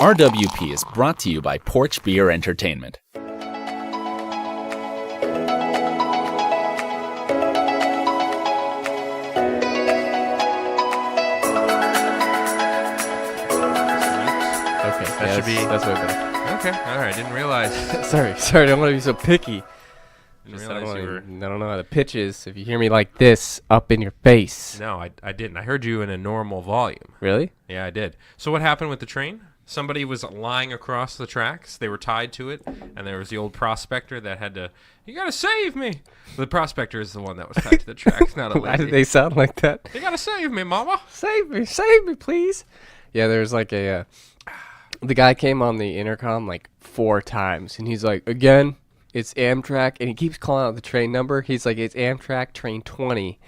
RWP is brought to you by Porch Beer Entertainment. That's way better. Okay, all right. Didn't realize. sorry. I don't want to be so picky. I don't know how the pitch is. If you hear me like this, up in your face. No, I didn't. I heard you in a normal volume. Really? Yeah, I did. So what happened with the train? Somebody was lying across the tracks. They were tied to it, and there was the old prospector that had to. You gotta save me. The prospector is the one that was tied to the tracks, not a lady. Why did they sound like that? You gotta save me, mama. Save me, please. Yeah, there's like a. The guy came on the intercom like 4 times, and he's like, again, it's Amtrak, and he keeps calling out the train number. He's like, it's Amtrak train 20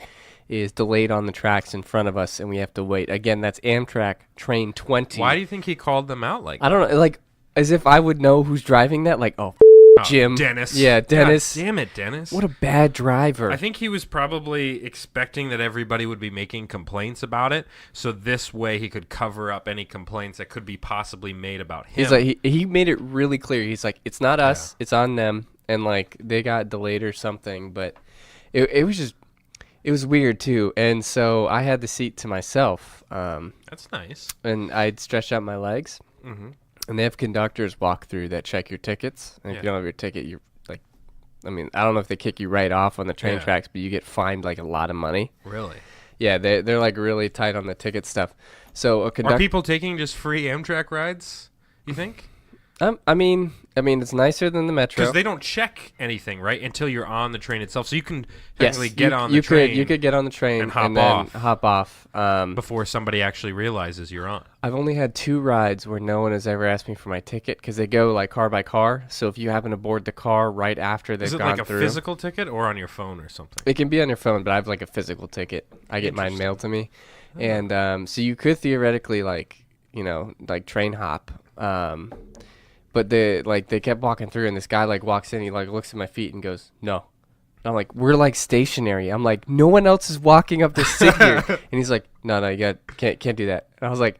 is delayed on the tracks in front of us, and we have to wait. Again, that's Amtrak train 20. Why do you think he called them out like that? I don't know, like, as if I would know who's driving that. Like, Jim. Dennis. Yeah, Dennis. God damn it, Dennis. What a bad driver. I think he was probably expecting that everybody would be making complaints about it, so this way he could cover up any complaints that could be possibly made about him. He's like, he made it really clear. He's like, it's not us, it's on them, and like they got delayed or something. But it was just, it was weird too. And so I had the seat to myself. That's nice. And I'd stretched out my legs. Mm-hmm. And they have conductors walk through that check your tickets. And if you don't have your ticket, you're like, I mean, I don't know if they kick you right off on the train tracks, but you get fined like a lot of money. Really? Yeah, they're like really tight on the ticket stuff. So a Are people taking just free Amtrak rides, you think? I mean, it's nicer than the Metro. Because they don't check anything, right, until you're on the train itself. So you can technically get on the you train. You could get on the train and then hop off. Before somebody actually realizes you're on. I've only had 2 rides where no one has ever asked me for my ticket because they go like car by car. So if you happen to board the car right after they've gone through. Is it like a physical ticket or on your phone or something? It can be on your phone, but I have like a physical ticket. I get mine mailed to me. Oh. And so you could theoretically like train hop. But they kept walking through, and this guy like walks in, he like looks at my feet and goes, "No." And I'm like, "We're like stationary." I'm like, "No one else is walking up to sit here." And he's like, "No, you can't do that." And I was like,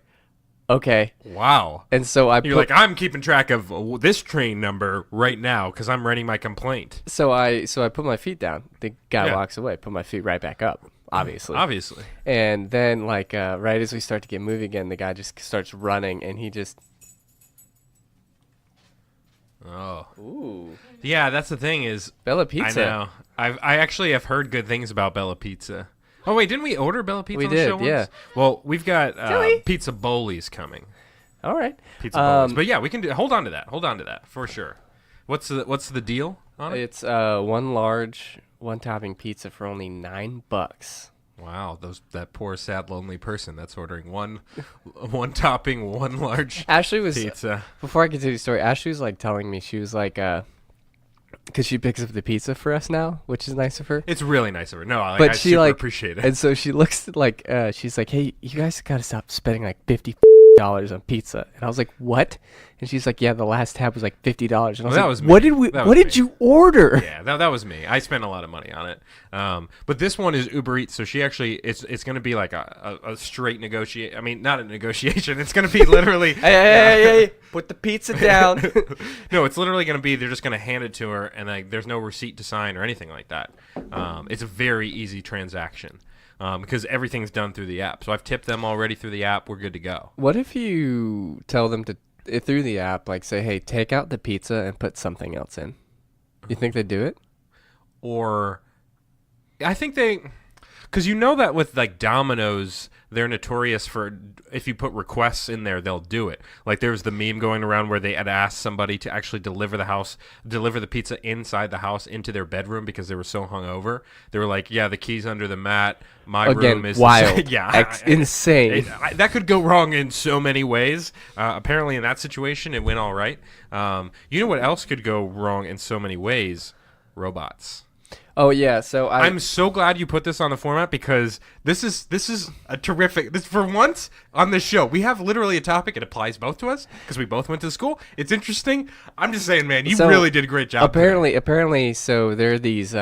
"Okay." Wow. And so you're like, "I'm keeping track of this train number right now because I'm writing my complaint." So I put my feet down. The guy walks away, put my feet right back up. Obviously. And then like right as we start to get moving again, the guy just starts running, and he just. Oh. Ooh. Yeah, that's the thing is Bella Pizza. I know. I actually have heard good things about Bella Pizza. Oh wait, didn't we order Bella Pizza on the show once? Yeah. Well, we've got pizza bowlies coming. All right. Pizza bowlies. But yeah, we can do hold on to that for sure. What's the deal on it? It's 1 large, 1 topping pizza for only $9. Wow, that poor, sad, lonely person that's ordering one topping, 1 large Ashley was, pizza. Before I continue the story, Ashley was like telling me, she was like, because she picks up the pizza for us now, which is nice of her. It's really nice of her. No, but I she super like, appreciate it. And so she looks like, she's like, "Hey, you guys got to stop spending like $50 on pizza." And I was like, "What?" And she's like, "Yeah, the last tab was like $50." And I was that like, was me. What did you order? Yeah, that was me. I spent a lot of money on it. But this one is Uber Eats, so she actually it's going to be like a straight negotiate. I mean, not a negotiation. It's going to be literally hey, put the pizza down. No, it's literally going to be they're just going to hand it to her, and like there's no receipt to sign or anything like that. It's a very easy transaction. Because everything's done through the app. So I've tipped them already through the app. We're good to go. What if you tell them to, through the app, like say, "Hey, take out the pizza and put something else in"? You think they'd do it? Or I think because you know that with like Domino's, they're notorious for if you put requests in there, they'll do it. Like there was the meme going around where they had asked somebody to actually deliver the pizza inside the house into their bedroom because they were so hungover. They were like, "Yeah, the key's under the mat. My room is wild. Yeah, insane. That could go wrong in so many ways. Apparently, in that situation, it went all right. You know what else could go wrong in so many ways? Robots. Oh yeah, so I'm so glad you put this on the format because this is a terrific. For once on this show, we have literally a topic. It applies both to us because we both went to school. It's interesting. I'm just saying, man, you really did a great job. Apparently, so there are these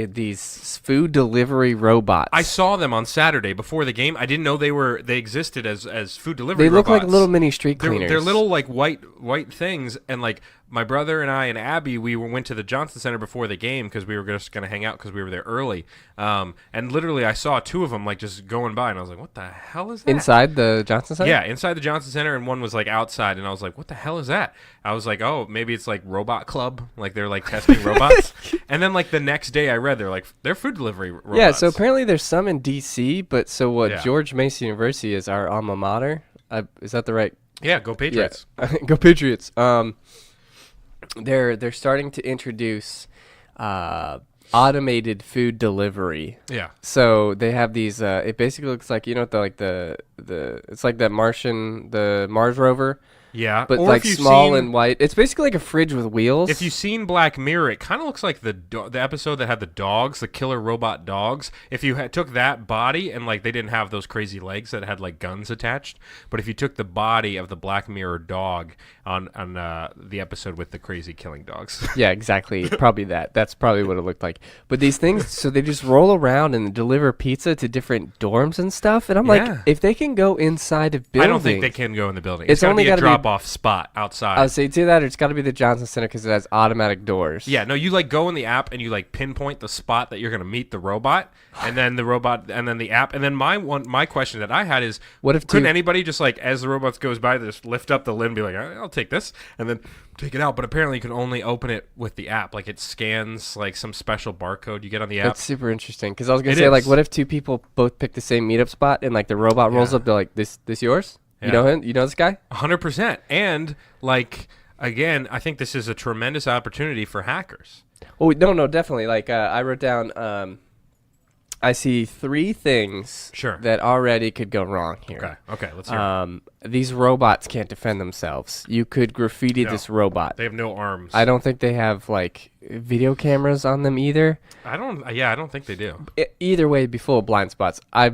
these food delivery robots. I saw them on Saturday before the game. I didn't know they existed as food delivery. They look robots. like little mini street cleaners. They're little like white things, and like my brother and I and Abby, we went to the Johnson Center before the game because we were just gonna hang out because we were there early. And literally, I saw two of them like just going by, and I was like, "What the hell is that?" Inside the Johnson Center? Yeah, inside the Johnson Center, and one was like outside, and I was like, "What the hell is that?" I was like, "Oh, maybe it's like Robot Club, like they're like testing robots." And then like the next day, I read they're food delivery robots. Yeah, so apparently there's some in D.C., but so what? Yeah. George Mason University is our alma mater. Is that the right? Yeah, go Patriots. Yeah. Go Patriots. They're starting to introduce automated food delivery. Yeah. So they have these. It basically looks like the it's like that the Mars rover. Yeah, But or like if you've small seen- and white. It's basically like a fridge with wheels. If you've seen Black Mirror, it kind of looks like the episode that had the dogs, the killer robot dogs. If you took that body and like they didn't have those crazy legs that had like guns attached, but if you took the body of the Black Mirror dog on the episode with the crazy killing dogs. Yeah, exactly. Probably that. That's probably what it looked like. But these things, so they just roll around and deliver pizza to different dorms and stuff. And I'm Yeah. like, if they can go inside of buildings. I don't think they can go in the building. It's It's only only a gotta be- drop-off spot outside. I would say to that, it's got to be the Johnson Center because it has automatic doors. Yeah, no, you like go in the app and you like pinpoint the spot that you're going to meet the robot, and then the robot, and then the app, and then my question that I had is, What if couldn't two- anybody just like as the robot goes by, just lift up the lid and be like, I'll take this, and then take it out? But apparently, you can only open it with the app. Like it scans like some special barcode you get on the app. That's super interesting because I was gonna It say like, is. what if two people both pick the same meetup spot and like the robot rolls Yeah. up, they're like, this yours? Yeah. You know him? You know this guy? 100%. And like again, I think this is a tremendous opportunity for hackers. Oh no, definitely. Like I wrote down. I see 3 things Sure. that already could go wrong here. Okay, let's hear it. These robots can't defend themselves. You could graffiti No. this robot. They have no arms. I don't think they have like video cameras on them either. I don't think they do. Either way, it'd be full of blind spots. I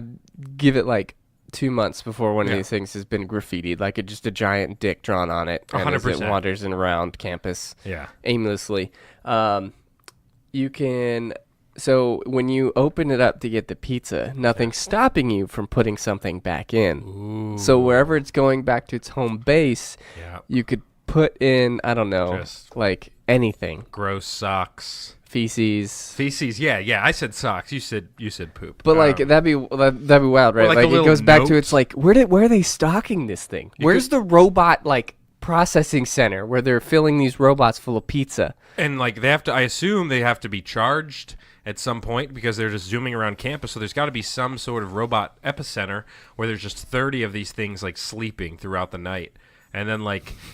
give it like 2 months before one of Yeah. these things has been graffitied, like just a giant dick drawn on it, and as it 100%. wanders around campus Yeah. aimlessly. You can. So when you open it up to get the pizza, nothing's stopping you from putting something back in. Ooh. So wherever it's going back to its home base, Yeah. you could put in, I don't know, Just- like anything. Gross socks. Feces. Feces, yeah. I said socks. You said poop. But like that'd be wild, right? like a Like it little goes back to note. it's like where are they stocking this thing? Where's the robot like processing center where they're filling these robots full of pizza? and like they have to. I assume they have to be charged at some point because they're just zooming around campus. So there's got to be some sort of robot epicenter where there's just 30 of these things like sleeping throughout the night. And then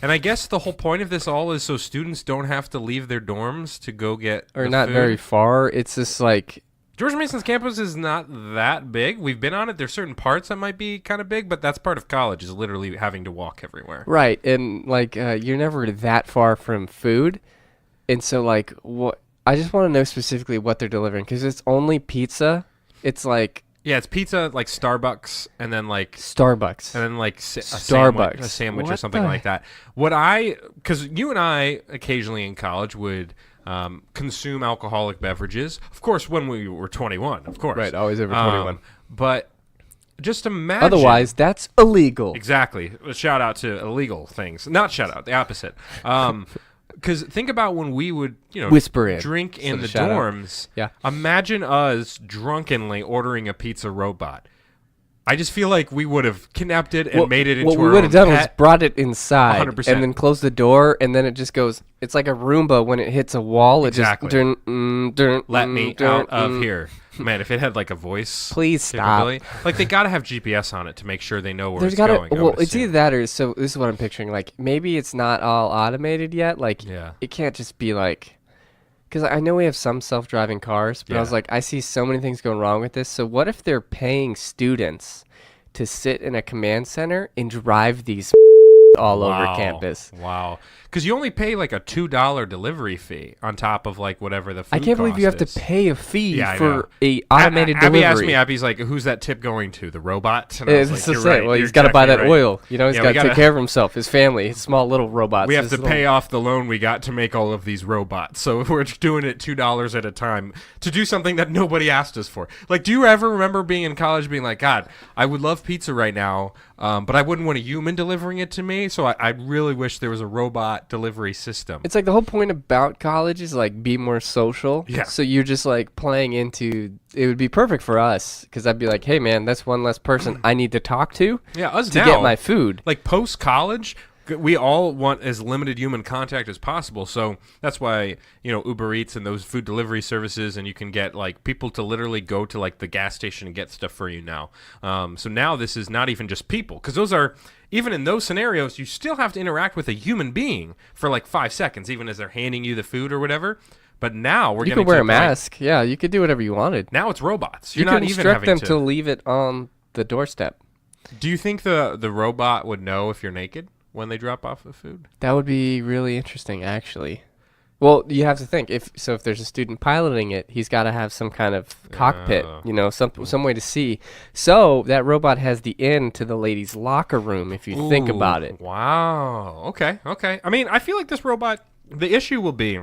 and I guess the whole point of this all is so students don't have to leave their dorms to go get Or the not food. very far. It's just like George Mason's campus is not that big. We've been on it. There's certain parts that might be kind of big, but that's part of college is literally having to walk everywhere. right, and like you're never that far from food, and so like what I just want to know specifically what they're delivering because it's only pizza. It's like Yeah, it's pizza, like Starbucks, and then like Starbucks. Starbucks, a sandwich or What something the like that. Because you and I occasionally in college would consume alcoholic beverages, of course, when we were 21, of course, Right, always over 21. But just imagine, Otherwise, that's illegal. exactly. A shout out to illegal things, not shout out, the opposite. Because think about when we would, Whisper in drink in instead the of shout out. dorms. Yeah. Imagine us drunkenly ordering a pizza robot. I just feel like we would have kidnapped it and made it into what we our would own have done was pet. brought it inside 100%. and then closed the door, and then it just goes. It's like a Roomba when it hits a wall. It Exactly. just Let me out of here. Man, if it had like a voice Please stop. capability- like they got to have GPS on it to make sure they know where There's it's got to. going. I Well, would it's assume. either that or so. This is what I'm picturing. Like maybe it's not all automated yet. Like Yeah. it can't just be like. Because I know we have some self-driving cars, but I was Yeah. like, I see so many things going wrong with this. So what if they're paying students to sit in a command center and drive these all over campus. Wow. Because you only pay like a $2 delivery fee on top of like whatever the food I can't believe you have is. to pay a fee Yeah, I for know. a automated Abby delivery. asked me, Abby's like, who's that tip going to? The robot? And I was It's like, just you're it. right. Well, You're he's got to buy that exactly right. oil. You know, he's Yeah, got we to take gotta- care of himself, his family, his small little robots. We have his to little- pay off the loan we got to make all of these robots. So we're doing it $2 at a time to do something that nobody asked us for. Like, do you ever remember being in college being like, God, I would love pizza right now, but I wouldn't want a human delivering it to me. So I really wish there was a robot delivery system. It's like the whole point about college is like be more social. Yeah. So you're just like playing into. It would be perfect for us because I'd be like, hey man, that's one less person I need to talk to. Yeah, us to now, get my food. Like post college, we all want as limited human contact as possible. So that's why, Uber Eats and those food delivery services, and you can get like people to literally go to like the gas station and get stuff for you now. So now this is not even just people, because those are, even in those scenarios, you still have to interact with a human being for like 5 seconds, even as they're handing you the food or whatever. But now we're You getting could wear to a the point- mask. Yeah, you could do whatever you wanted. Now it's robots. You You're can not even instruct having them to. to leave it on the doorstep. Do you think the robot would know if you're naked when they drop off the food? That would be really interesting, actually. Well, you have to think if there's a student piloting it, he's got to have some kind of cockpit, some way to see. So that robot has the in to the ladies' locker room. If you think about it, Wow. Okay. I mean, I feel like this robot. The issue will be.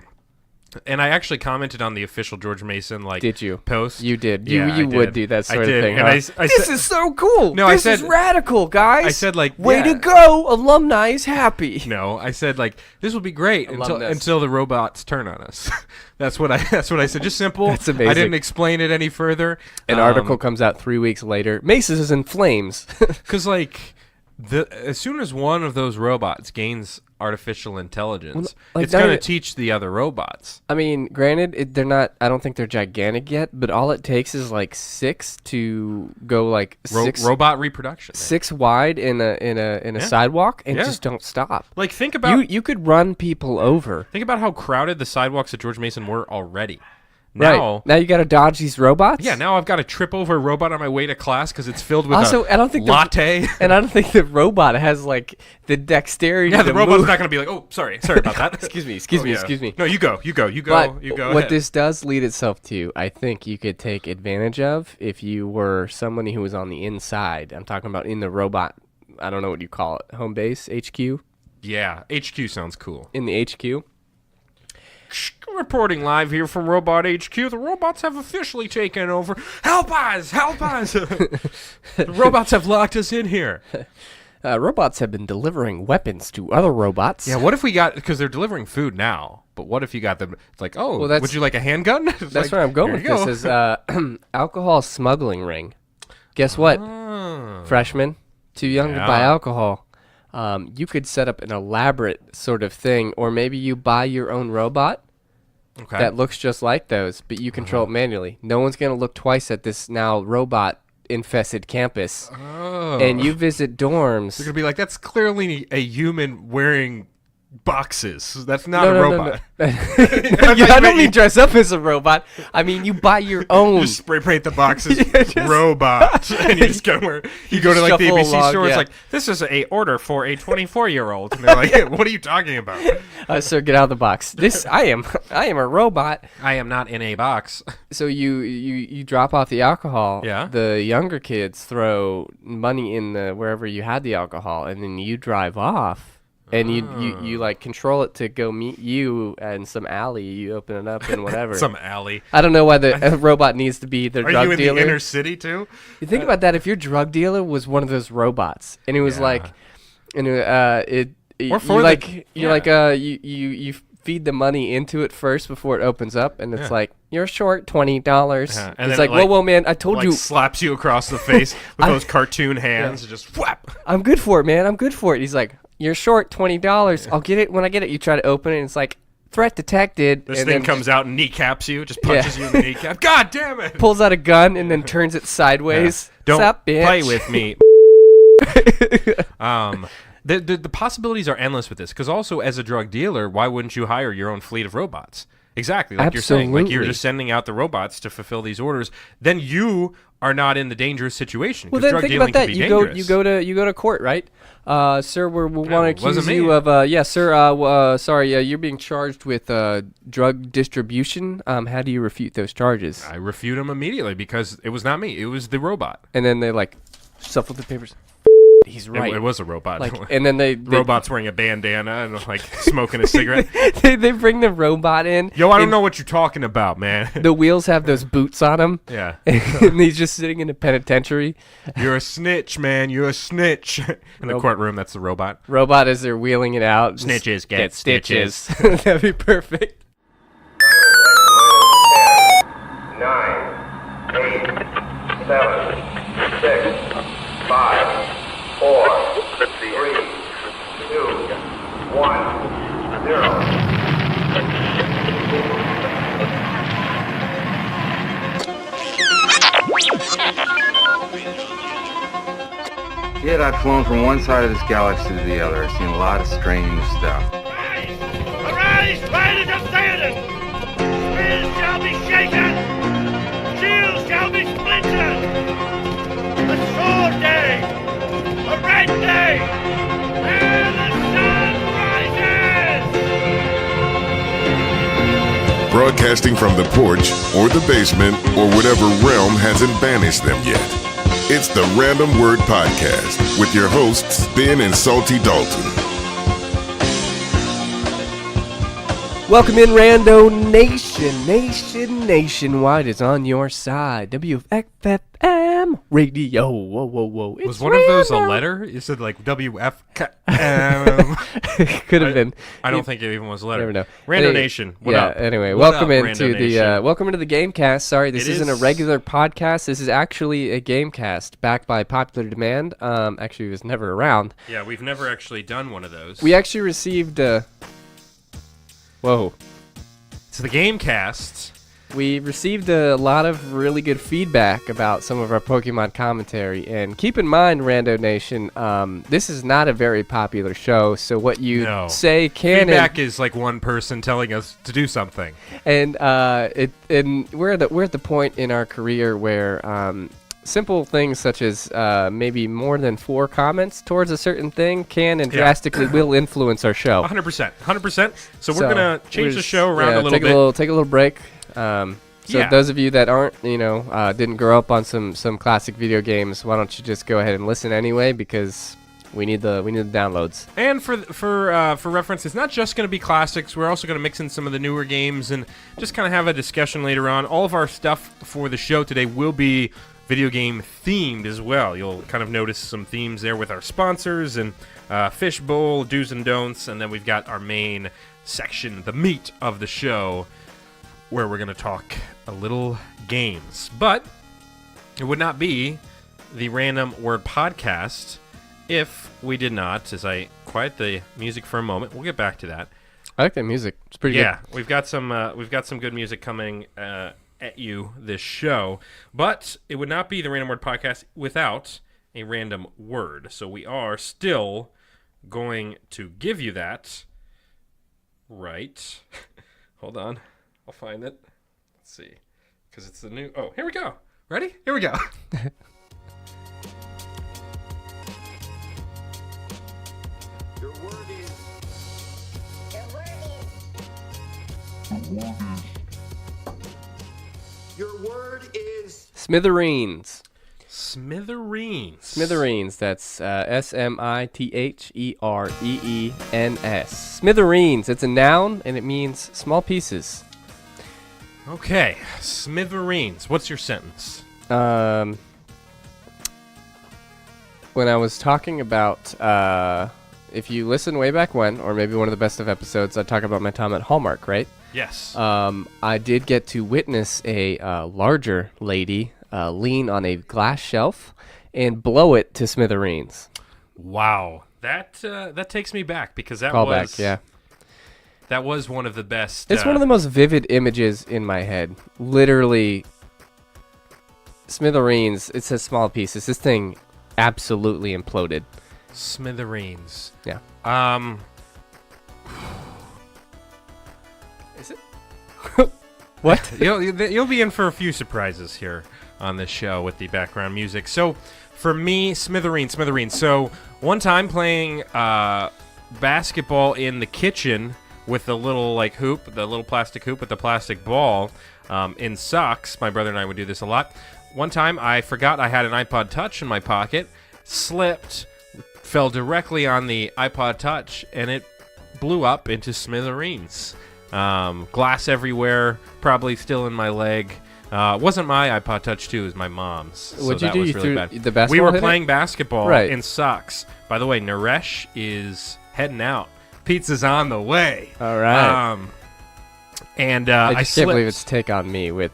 And I actually commented on the official George Mason did you post. You did. Yeah, You I would did. do that I sort of did. thing. And Huh? I This said- is so cool. No, I this is said- radical, guys. I said like, way yeah. to go, alumni is happy. No, I said like this will be great Alumnus. until the robots turn on us. That's what I said. Just simple. That's amazing. I didn't explain it any further. An article comes out 3 weeks later. Macy's is in flames. Because like as soon as one of those robots gains artificial intelligence, like it's going to that- teach the other robots. I mean, granted, they're not. I don't think they're gigantic yet, but all it takes is like 6 to go like six Robot reproduction. 6 wide in a sidewalk and Yeah. just don't stop. Like think about You could run people over. think about how crowded the sidewalks at George Mason were already. Right. Now you got to dodge these robots? Yeah, now I've got to trip over a robot on my way to class because it's filled with Also, a I don't think the- latte. And I don't think the robot has like the dexterity Yeah, to the robot's move. not going to be like, oh, sorry about that. Excuse me. Oh, yeah. Excuse me. No, you go. But You go what ahead. this does lead itself to, I think you could take advantage of if you were somebody who was on the inside. I'm talking about in the robot. I don't know what you call it. Home base, HQ? Yeah, HQ sounds cool. In the HQ? Reporting live here from Robot HQ. The robots have officially taken over. Help us! The robots have locked us in here. Robots have been delivering weapons to other robots. Yeah, what if we got, because they're delivering food now, but what if you got them, it's like, oh, Well, that's- would you like a handgun? That's where I'm going with this is alcohol smuggling ring. Guess what? Freshman, too young to buy Yeah. alcohol. You could set up an elaborate sort of thing, or maybe you buy your own robot Okay. that looks just like those, but you control it manually. No one's going to look twice at this now robot-infested campus. Oh. And you visit dorms. They're going to be like, that's clearly a human wearing boxes. That's not a robot. No. I don't mean dress up as a robot. I mean, you buy your own. Just spray paint the boxes robot. And you just go where you go to like the shuffle ABC along, store. yeah. It's like, this is a order for a 24-year-old. And they're like, what are you talking about? Sir, get out of the box. I am a robot. I am not in a box. So you drop off the alcohol. Yeah. The younger kids throw money in the wherever you had the alcohol, and then you drive off. And you like control it to go meet you in some alley. You open it up and whatever. Some alley. I don't know why the robot needs to be the Are drug you in dealer. the inner city too? You think about that. If your drug dealer was one of those robots, and it was Yeah. like, and Or for you feed the money into it first before it opens up, and it's Yeah. like you're short $20. Yeah, and It's then like, it, whoa, man! I told Like you, slaps you across the face with those cartoon hands. Just whap. I'm good for it, man. I'm good for it. He's like, you're short $20. I'll get it when I get it. You try to open it, and it's like, threat detected. This and thing then comes out and kneecaps you. Just punches you in the kneecap. God damn it! pulls out a gun and then turns it sideways. Don't Sup, bitch? play with me. The possibilities are endless with this. Because also, as a drug dealer, why wouldn't you hire your own fleet of robots? Exactly, like you're saying. Like you're Absolutely. just sending out the robots to fulfill these orders. Then you are not in the dangerous situation. Well, 'cause then drug think dealing about that. can be You dangerous. go to court, right? Sir, we want to wasn't accuse me. you of yes, sir. Sorry, you're being charged with drug distribution. How do you refute those charges? I refute him immediately because it was not me. It was the robot. And then they like shuffle the papers. He's right. It was a robot. Like, and then they robot's wearing a bandana and like smoking a cigarette. they bring the robot in. Yo, I don't know what you're talking about, man. The wheels have those boots on them. Yeah. And he's just sitting in a penitentiary. You're a snitch, man. You're a snitch. In the courtroom, that's the robot. Robot as they're wheeling it out. Snitches Get stitches. That'd be perfect. 9, 8, 7, 6, 5, 4, 3, 2, 1, 0. Yet I've flown from one side of this galaxy to the other. I've seen a lot of strange stuff. Arise, riders of Theoden! Spears shall be shaken! Shields shall be splintered! A sword day! A red day! And the sun rises! Broadcasting from the porch or the basement or whatever realm hasn't banished them yet. It's the Random Word Podcast with your hosts, Ben and Salty Dalton. Welcome in, Rando Nation. Nationwide is on your side. WFFM Radio. Whoa. It's Was one of those a Rando. letter? You said like WF. Could have been. I don't think it even was a letter. Never know. Rando Nation. What yeah. up? Anyway, What welcome up, into Rando the Nation? welcome into the GameCast. Sorry, this It isn't a is- regular podcast. This is actually a GameCast backed by popular demand. Actually, it was never around. Yeah, we've never actually done one of those. We actually received. Whoa. It's the GameCast. We received a lot of really good feedback about some of our Pokemon commentary, and keep in mind, Rando Nation, this is not a very popular show, so what you No. say can Feedback is like one person telling us to do something. and we're at the point in our career where simple things such as maybe more than 4 comments towards a certain thing can and drastically will influence our show. 100%. So we're gonna change the just- show around a little take bit. Take a little break. So Yeah. those of you that aren't, didn't grow up on some classic video games, why don't you just go ahead and listen anyway, because we need the downloads. And for reference, it's not just going to be classics. We're also going to mix in some of the newer games and just kind of have a discussion later on. All of our stuff for the show today will be video game themed as well. You'll kind of notice some themes there with our sponsors and Fishbowl, do's and don'ts, and then we've got our main section, the meat of the show, where we're going to talk a little games. But it would not be the Random Word Podcast if we did not, as I quiet the music for a moment. We'll get back to that. I like that music. It's pretty Yeah, we've got some good music coming at you this show, but it would not be the Random Word Podcast without a random word. So we are still going to give you that. Right. Hold on. I'll find it. Let's see. Because it's the new... Oh, here we go. Ready? Here we go. Your word is Smithereens. Smithereens. Smithereens. That's Smithereens. Smithereens. It's a noun, and it means small pieces. Okay. Smithereens. What's your sentence? When I was talking about, if you listen way back when, or maybe one of the best of episodes, I talk about my time at Hallmark, right? Yes. I did get to witness a larger lady lean on a glass shelf and blow it to smithereens. Wow. That takes me back because that Callback, yeah. That was one of the best. It's one of the most vivid images in my head. Literally, smithereens, it's a small pieces. This thing absolutely imploded. Smithereens. Yeah. Is it? What? You'll be in for a few surprises here. on this show with the background music. So for me, Smithereens. So one time playing basketball in the kitchen with the little hoop, the little plastic hoop with the plastic ball in socks. My brother and I would do this a lot. One time I forgot I had an iPod Touch in my pocket, slipped, fell directly on the iPod Touch, and it blew up into smithereens. Glass everywhere, probably still in my leg. Wasn't my iPod Touch 2, it was my mom's. What'd so you do? Was You really threw bad. the basketball? We were hit it? playing basketball Right. in socks. By the way, Naresh is heading out. Pizza's on the way. All right. I just slipped. can't believe it's a take on me with.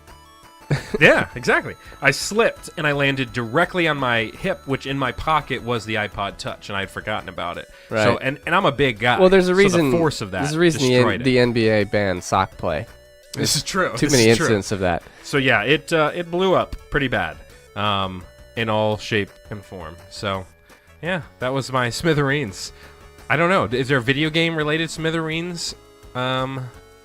Yeah, exactly. I slipped and I landed directly on my hip, which in my pocket was the iPod Touch, and I had forgotten about it. Right. So, and I'm a big guy. Well, there's a so reason. the force of that There's a reason destroyed the it. NBA banned sock play. This is true. Too This many is true. incidents of that. So yeah, it blew up pretty bad, in all shape and form. So, yeah, that was my Smithereens. I don't know. Is there a video game related Smithereens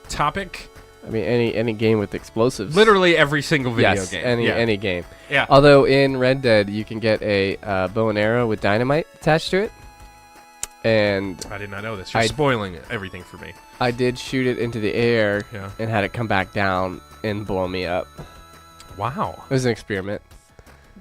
topic? I mean, any game with explosives. Literally every single video yes, game. any game. Yeah. Although in Red Dead you can get a bow and arrow with dynamite attached to it, and I did not know this. You're spoiling everything for me. I did shoot it into the air Yeah. and had it come back down and blow me up. Wow. It was an experiment.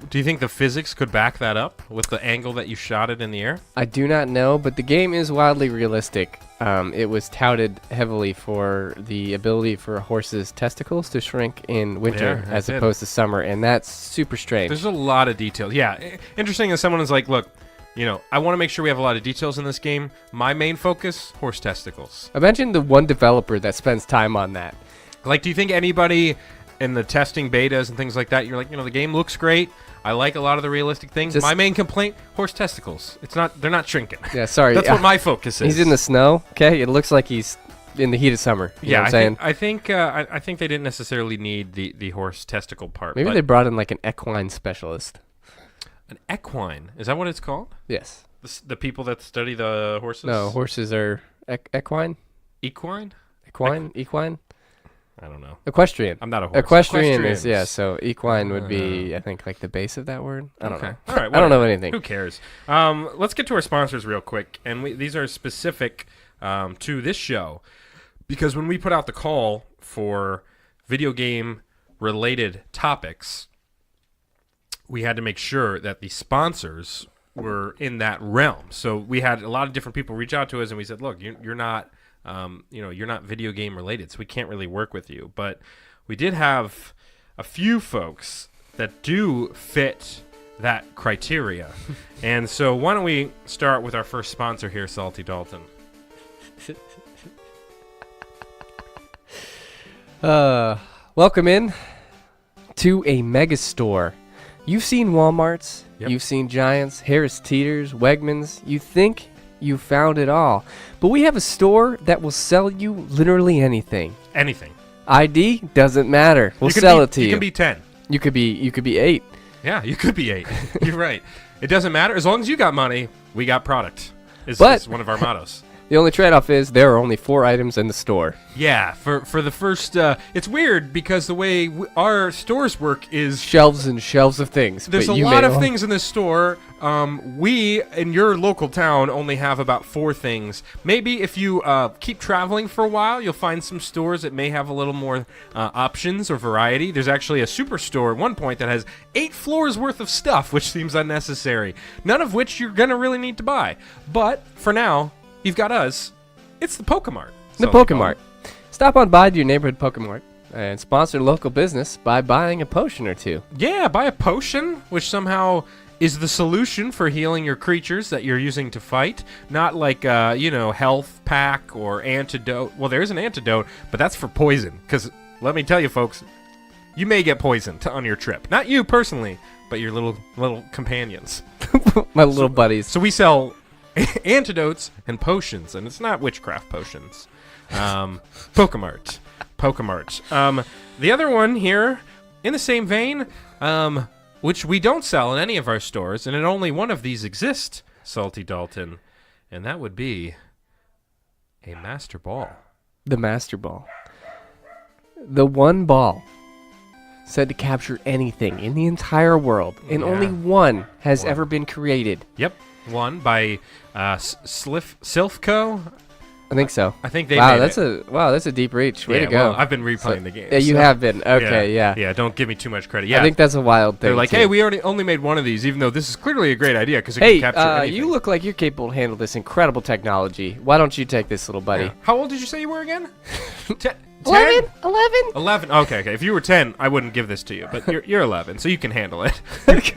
Do you think the physics could back that up with the angle that you shot it in the air? I do not know, but the game is wildly realistic. It was touted heavily for the ability for a horse's testicles to shrink in winter Yeah, as it did. opposed to summer, and that's super strange. There's a lot of details. Yeah. Interesting as someone is like, look, I want to make sure we have a lot of details in this game. My main focus, horse testicles. Imagine the one developer that spends time on that. Like, do you think anybody in the testing betas and things like that, you're like, the game looks great. I like a lot of the realistic things. Just- My main complaint, horse testicles. They're not shrinking. Yeah, sorry. That's what my focus is. He's in the snow. Okay, it looks like he's in the heat of summer. You know what I'm saying? I think they didn't necessarily need the horse testicle part. Maybe but they brought in like an equine specialist. an equine. Is that what it's called? Yes. The people that study the horses? No, horses are equine. Equine? Equine. I don't know. Equestrian. I'm not a horse. Equestrian is Equestrians. So equine would be I think like the base of that word. I don't Okay. know. All right, I don't know whatever. anything. Who cares? Let's get to our sponsors real quick, and these are specific to this show because when we put out the call for video game related topics, we had to make sure that the sponsors were in that realm. So we had a lot of different people reach out to us, and we said, "Look, you're not." You're not video game related, so we can't really work with you. But we did have a few folks that do fit that criteria. And so why don't we start with our first sponsor here, Salty Dalton. Welcome in to a mega store. You've seen Walmarts, Yep. you've seen Giants, Harris Teeters, Wegmans. You think you found it all. But we have a store that will sell you literally anything. Anything. ID doesn't matter. We'll sell it to you. You can be 10. You could be 8. Yeah, you could be 8. You're right. It doesn't matter. As long as you got money, we got product. Is one of our mottos. The only trade-off is there are only 4 items in the store. Yeah, for the first... it's weird because the way our stores work is... Shelves and shelves of things. There's but a you lot may of own- things in this store. We, in your local town, only have about 4 things. Maybe if you keep traveling for a while, you'll find some stores that may have a little more options or variety. There's actually a superstore at one point that has 8 floors worth of stuff, which seems unnecessary. None of which you're going to really need to buy. But for now, you've got us. It's the Pokemart. The Pokemart. Stop on by to your neighborhood Pokemart and sponsor local business by buying a potion or 2. Yeah, buy a potion, which somehow is the solution for healing your creatures that you're using to fight. Not like, health pack or antidote. Well, there is an antidote, but that's for poison. Because let me tell you, folks, you may get poisoned on your trip. Not you personally, but your little companions. My little buddies. So we sell antidotes and potions, and it's not witchcraft potions. Pokemart. The other one here, in the same vein, which we don't sell in any of our stores, and only one of these exists, Salty Dalton, and that would be a Master Ball. The Master Ball. The one ball. said to capture anything in the entire world, and only one has ever been created. Yep, one by Silphco. I think so. I think they wow, made that's it. That's a deep reach. Way to go. Well, I've been replaying the game. Yeah, you have been. Okay, yeah. Yeah, don't give me too much credit. Yeah, I think that's a wild thing. they're like, too. hey, we only made one of these, even though this is clearly a great idea because it can capture anything. You look like you're capable to handle this incredible technology. Why don't you take this, little buddy? Yeah. How old did you say you were again? 10? 11? 11? Okay. If you were 10, I wouldn't give this to you, but you're 11, so you can handle it.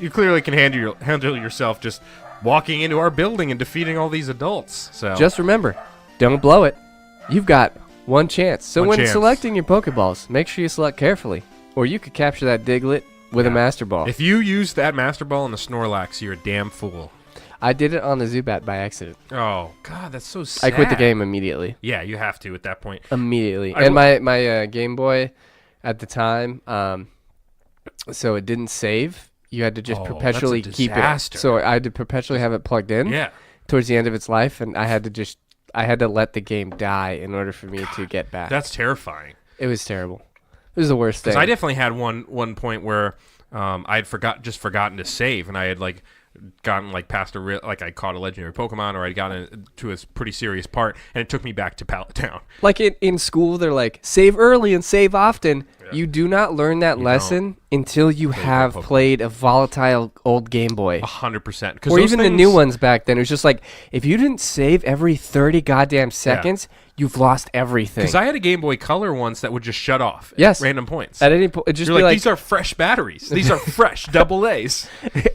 You clearly can handle yourself just walking into our building and defeating all these adults. So Just remember, don't blow it. You've got one chance. So when chance. selecting your Pokeballs, make sure you select carefully, or you could capture that Diglett with a Master Ball. if you use that Master Ball and the Snorlax, you're a damn fool. I did it on the Zubat by accident. Oh, God, that's so sad. I quit the game immediately. Yeah, you have to at that point. Immediately. I And my Game Boy at the time, so it didn't save. You had to just perpetually that's a keep it. disaster. So I had to perpetually have it plugged in Yeah. towards the end of its life, and I had to let the game die in order for me to get back. That's terrifying. It was terrible. It was the worst thing. Because I definitely had one point where I had forgotten to save, and I had gotten past I caught a legendary Pokemon, or I'd gotten to a pretty serious part, and it took me back to Pallet Town. Like in school, they're like, save early and save often. Yeah. You do not learn that lesson until you have played a volatile old Game Boy. 100%. Or even the new ones back then. It was just like, if you didn't save every 30 goddamn seconds, you've lost everything. Because I had a Game Boy Color once that would just shut off at random points. At any point, just You're be like, these are fresh batteries. These are fresh double A's.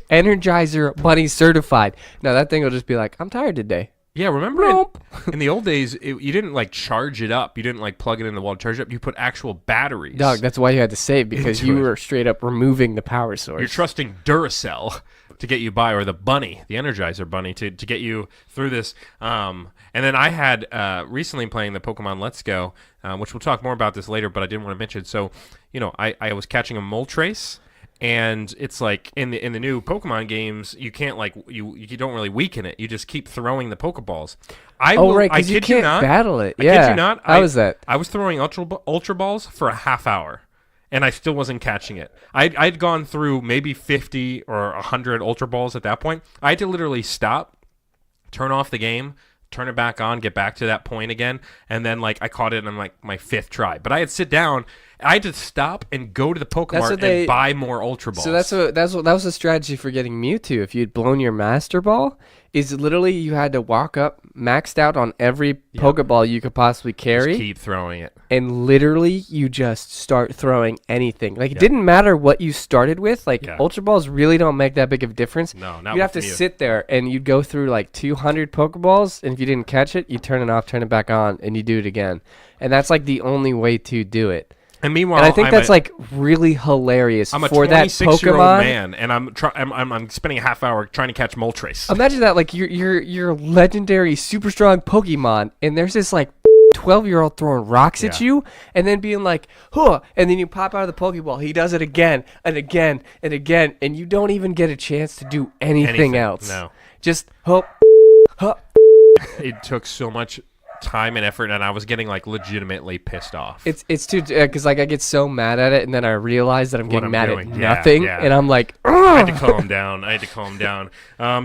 Energizer Bunny certified. No, that thing will just be like, I'm tired today. Yeah, remember in the old days, you didn't charge it up. You didn't plug it in the wall to charge it up. You put actual batteries. Dog, that's why you had to save, because you were straight up removing the power source. You're trusting Duracell to get you by, or the bunny, the Energizer Bunny, to get you through this. And then I had recently playing the Pokemon Let's Go, which we'll talk more about this later, but I didn't want to mention. So, I was catching a Moltres. And it's like in the new Pokemon games, you can't you don't really weaken it. You just keep throwing the Pokeballs. Right, because you can't battle it. I kid you not. How was that? I was throwing Ultra Balls for a half hour, and I still wasn't catching it. I'd gone through maybe 50 or 100 Ultra Balls at that point. I had to literally stop, turn off the game, turn it back on, get back to that point again, and then I caught it on my fifth try. But I had to sit down. I had to stop and go to the Pokemart and buy more Ultra Balls. So that was the strategy for getting Mewtwo. If you'd blown your Master Ball, is literally you had to walk up, maxed out on every Pokeball you could possibly carry. Just keep throwing it. And literally you just start throwing anything. It didn't matter what you started with. Ultra Balls really don't make that big of a difference. No, not You'd have to sit there and you'd go through 200 Pokeballs, and if you didn't catch it, you turn it off, turn it back on, and you do it again. And that's the only way to do it. And meanwhile, I think that's really hilarious. I'm a for that 26-year-old Pokemon man, and I'm spending a half hour trying to catch Moltres. Imagine that, your legendary super strong Pokemon, and there's this 12-year-old throwing rocks at you, and then being like, huh, and then you pop out of the Pokeball. He does it again and again and again, and you don't even get a chance to do anything else. No, just hope. It took so much time and effort, and I was getting legitimately pissed off. It's too because I get so mad at it, and then I realize that I'm getting mad at Yeah, nothing, yeah. and I'm like, ugh! I had to calm down.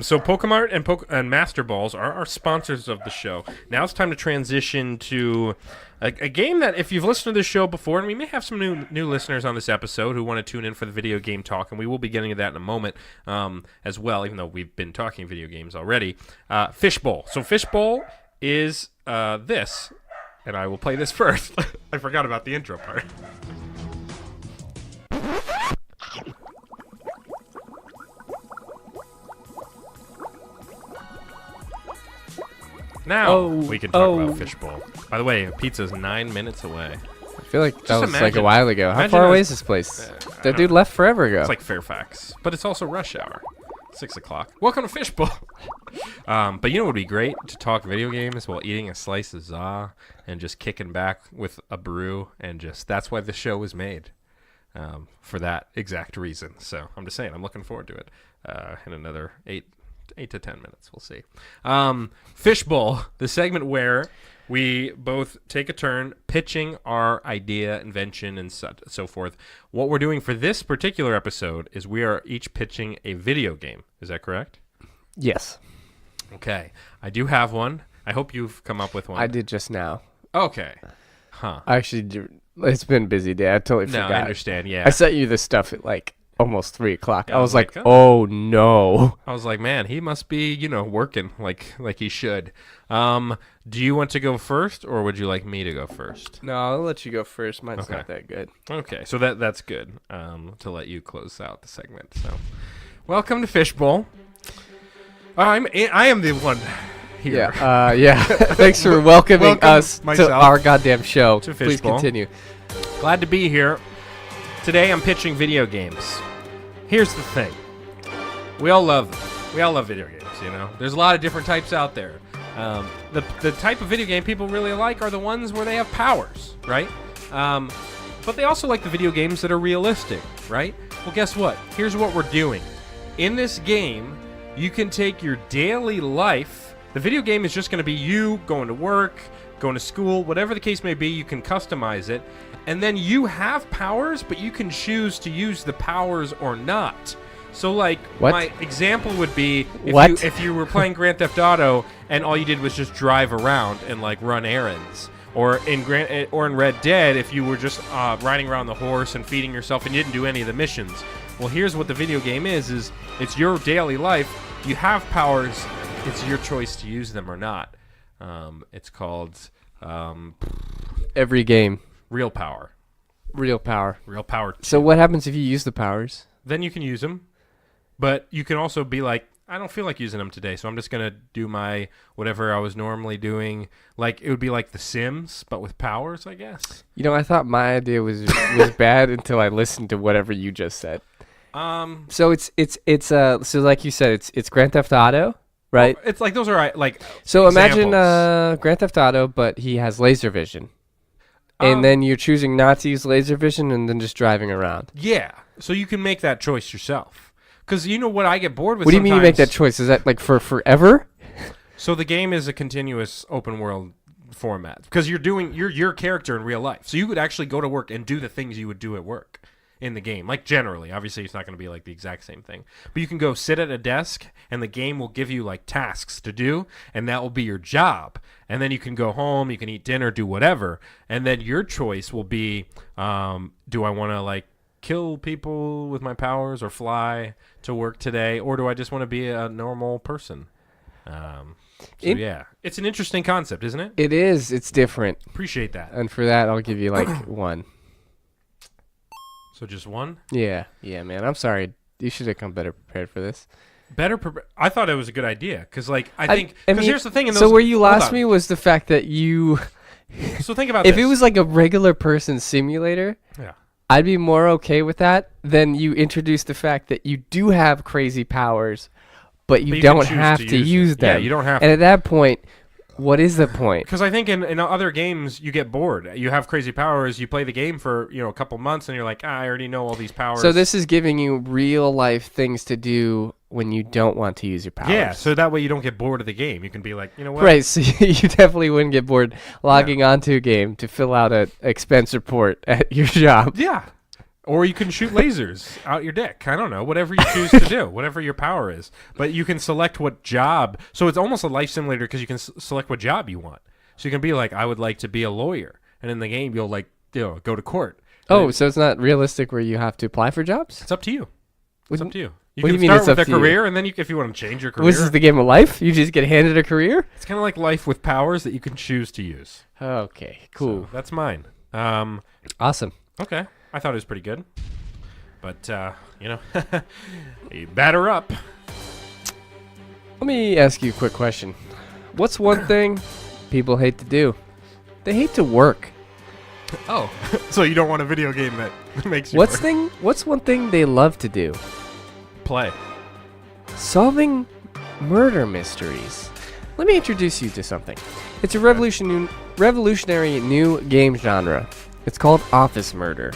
So Pokemart and Master Balls are our sponsors of the show. Now it's time to transition to a game that, if you've listened to this show before, and we may have some new listeners on this episode who want to tune in for the video game talk, and we will be getting to that in a moment as well, even though we've been talking video games already. Fishbowl. So Fishbowl is this, and I will play this first. I forgot about the intro part. Now we can talk about Fishbowl. By the way, pizza's 9 minutes away. I feel like that was imagine, a while ago. How far away is this place? That dude left forever ago. It's like Fairfax, but it's also rush hour. 6 o'clock. Welcome to Fishbowl. But you know what would be great? To talk video games while eating a slice of za and just kicking back with a brew, and that's why the show was made. For that exact reason. So I'm just saying, I'm looking forward to it in another 8 to 10 minutes. We'll see. Fishbowl, the segment where we both take a turn pitching our idea, invention, and so forth. What we're doing for this particular episode is we are each pitching a video game. Is that correct? Yes. Okay. I do have one. I hope you've come up with one. I did just now. Okay. Huh. Actually, it's been a busy day. I totally forgot. No, I understand. Yeah. I sent you this stuff at like almost 3 o'clock. Yeah, I was like, oh. oh no. I was like, man, he must be, working like he should. Do you want to go first, or would you like me to go first? No, I'll let you go first. Mine's Okay. not that good. Okay, so that's good. To let you close out the segment. So, welcome to Fishbowl. I am the one here. Yeah. Thanks for welcoming Welcome us to myself our goddamn show. to Please Fishbowl. continue. Glad to be here. Today I'm pitching video games. Here's the thing. We all love them. We all love video games, There's a lot of different types out there. The type of video game people really like are the ones where they have powers, right? But they also like the video games that are realistic, right? Well, guess what? Here's what we're doing. In this game, you can take your daily life. The video game is just going to be you going to work, going to school, whatever the case may be. You can customize it. And then you have powers, but you can choose to use the powers or not. So, like, What? my example would be What? if you were playing Grand Theft Auto and all you did was just drive around and, like, run errands. Or in Red Dead, if you were just riding around the horse and feeding yourself and you didn't do any of the missions. Well, here's what the video game is it's your daily life. You have powers. It's your choice to use them or not. It's called Every game. Real Power. Real power. Real Power. So what happens if you use the powers? Then you can use them. But you can also be like, I don't feel like using them today, so I'm just going to do my whatever I was normally doing. Like, it would be like The Sims, but with powers, I guess. I thought my idea was bad until I listened to whatever you just said. So it's so like you said, it's Grand Theft Auto, right? It's like those are like So examples. imagine Grand Theft Auto, but he has laser vision. And then you're choosing not to use laser vision and then just driving around. Yeah. So you can make that choice yourself. Because you know what I get bored with What do you mean you make that sometimes? choice? Is that like for forever? So the game is a continuous open world format. Because you're doing your character in real life. So you could actually go to work and do the things you would do at work in the game. Like generally. Obviously it's not going to be like the exact same thing. But you can go sit at a desk and the game will give you like tasks to do. And that will be your job. And then you can go home, you can eat dinner, do whatever. And then your choice will be, do I want to like kill people with my powers or fly to work today, or do I just want to be a normal person? Yeah, it's an interesting concept, isn't it? It is. It's different. Appreciate that. And for that, I'll give you like 1. So just one? Yeah, man. I'm sorry. You should have come better prepared for this. I thought it was a good idea because, like, I think I because mean, here's the thing. In those, so where you hold lost on. me was the fact that you. So think about If this. it was like a regular person simulator, yeah. I'd be more okay with that than you introduce the fact that you do have crazy powers, but you But you can don't choose have to to use use them. Yeah, them. you don't have And to. at that point, what is the point? Because I think in other games you get bored. You have crazy powers. You play the game for a couple months, and you're like, I already know all these powers. So this is giving you real life things to do when you don't want to use your powers. Yeah, so that way you don't get bored of the game. You can be like, you know what? Right, so you definitely wouldn't get bored logging onto a game to fill out an expense report at your job. Yeah. Or you can shoot lasers out your dick. I don't know. Whatever you choose to do. Whatever your power is. But you can select what job. So it's almost a life simulator because you can select what job you want. So you can be like, I would like to be a lawyer. And in the game, you'll go to court. Oh, so it's not realistic where you have to apply for jobs? It's up to you. It's up to you. You what do can you mean start it's with up a to you? career, and then if you want to change your career. This is the game of life? You just get handed a career? It's kind of like life with powers that you can choose to use. Okay, cool. So that's mine. Awesome. Okay. I thought it was pretty good. But, you batter up. Let me ask you a quick question. What's one thing people hate to do? They hate to work. Oh. So you don't want a video game that makes you What's one thing they love to do? play? Solving murder mysteries. Let me introduce you to something. It's a revolutionary new game genre. It's called office murder.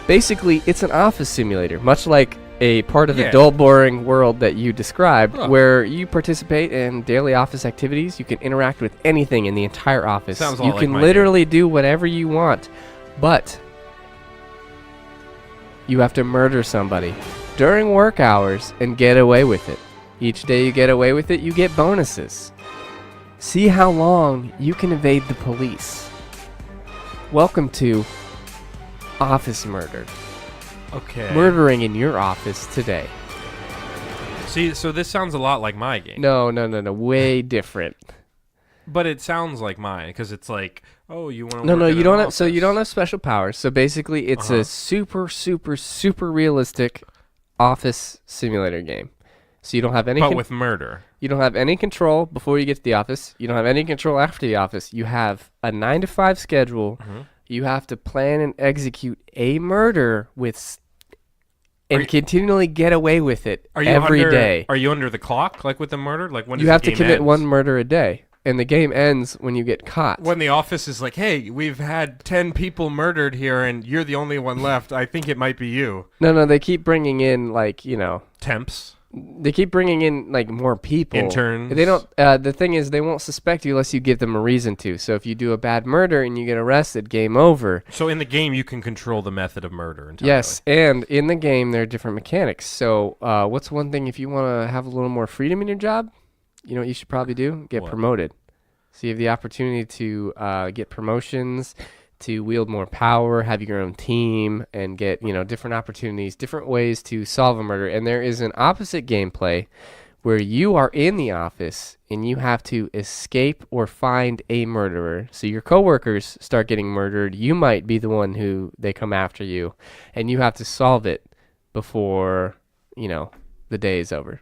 Basically, it's an office simulator, much like a part of the Yeah. dull, boring world that you described, Huh. where you participate in daily office activities. You can interact with anything in the entire office. Sounds a You lot like can my literally do whatever you want, but you have to murder somebody during work hours and get away with it. Each day you get away with it, you get bonuses. See how long you can evade the police. Welcome to Office Murder. Okay. Murdering in your office today. See, so this sounds a lot like my game. No. Way different. But it sounds like mine because it's like, oh, you want to No, you don't have. So you don't have special powers. So basically, it's a super realistic office simulator game. So you don't have any. But with murder. You don't have any control before you get to the office. You don't have any control after the office. You have a 9-to-5 schedule. Mm-hmm. You have to plan and execute a murder and continually get away with it every day. Are you under the clock, like with the murder? Like when You does have the to game commit end? one murder a day, and the game ends when you get caught. When the office is like, hey, we've had 10 people murdered here, and you're the only one left. I think it might be you. No, they keep bringing in Temps. They keep bringing in more people. Interns. They don't. The thing is, they won't suspect you unless you give them a reason to. So if you do a bad murder and you get arrested, game over. So in the game, you can control the method of murder entirely. Yes, and in the game there are different mechanics. So what's one thing if you want to have a little more freedom in your job? You know what you should probably do? Get What? promoted. So you have the opportunity to get promotions, to wield more power, have your own team, and get different opportunities, different ways to solve a murder. And there is an opposite gameplay where you are in the office and you have to escape or find a murderer. So your coworkers start getting murdered. You might be the one who they come after you, and you have to solve it before the day is over.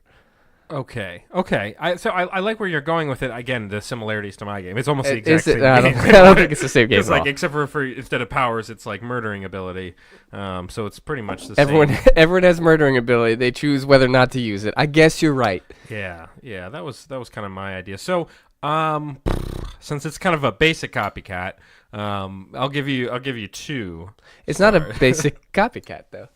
Okay. I like where you're going with it. Again, the similarities to my game. It's almost the exact Is it? same I game. don't think it's the same game. It's at like all. except for instead of powers, it's like murdering ability. So it's pretty much the Everyone, same. everyone has murdering ability. They choose whether or not to use it. I guess you're right. Yeah. That was kind of my idea. So, since it's kind of a basic copycat, I'll give you 2. It's not a basic copycat, though.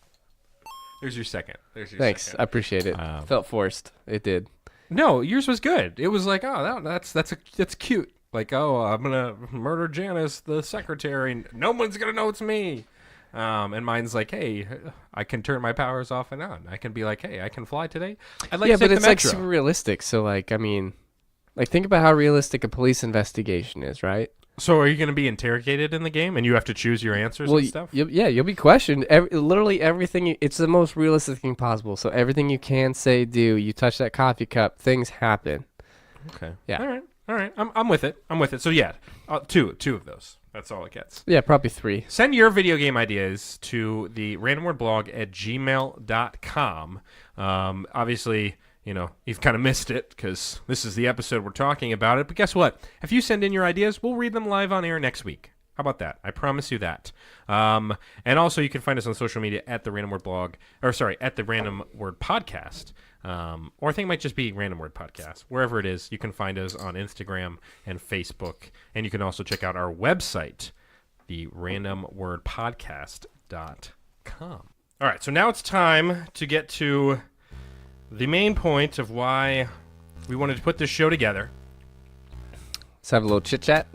There's your second. Thanks, second. I appreciate it. Felt forced. It did. No, yours was good. It was like, oh, that's cute. Like, oh, I'm gonna murder Janice, the secretary. No one's gonna know it's me. And mine's like, hey, I can turn my powers off and on. I can be like, hey, I can fly today. I'd like to but take it's the like metro. super realistic. So, think about how realistic a police investigation is, right? So are you gonna be interrogated in the game, and you have to choose your answers and stuff? You'll be questioned. Literally everything. It's the most realistic thing possible. So everything you can say, do. You touch that coffee cup, things happen. Okay. Yeah. All right. I'm with it. So yeah, 2 of those. That's all it gets. Yeah, probably 3. Send your video game ideas to the randomwordblog at gmail.com. Obviously, you've kind of missed it because this is the episode we're talking about it. But guess what? If you send in your ideas, we'll read them live on air next week. How about that? I promise you that. And also, you can find us on social media at the Random Word Blog, at the Random Word Podcast. Or I think it might just be Random Word Podcast. Wherever it is, you can find us on Instagram and Facebook. And you can also check out our website, the randomwordpodcast.com. All right, so now it's time to get to the main point of why we wanted to put this show together. Let's have a little chit chat.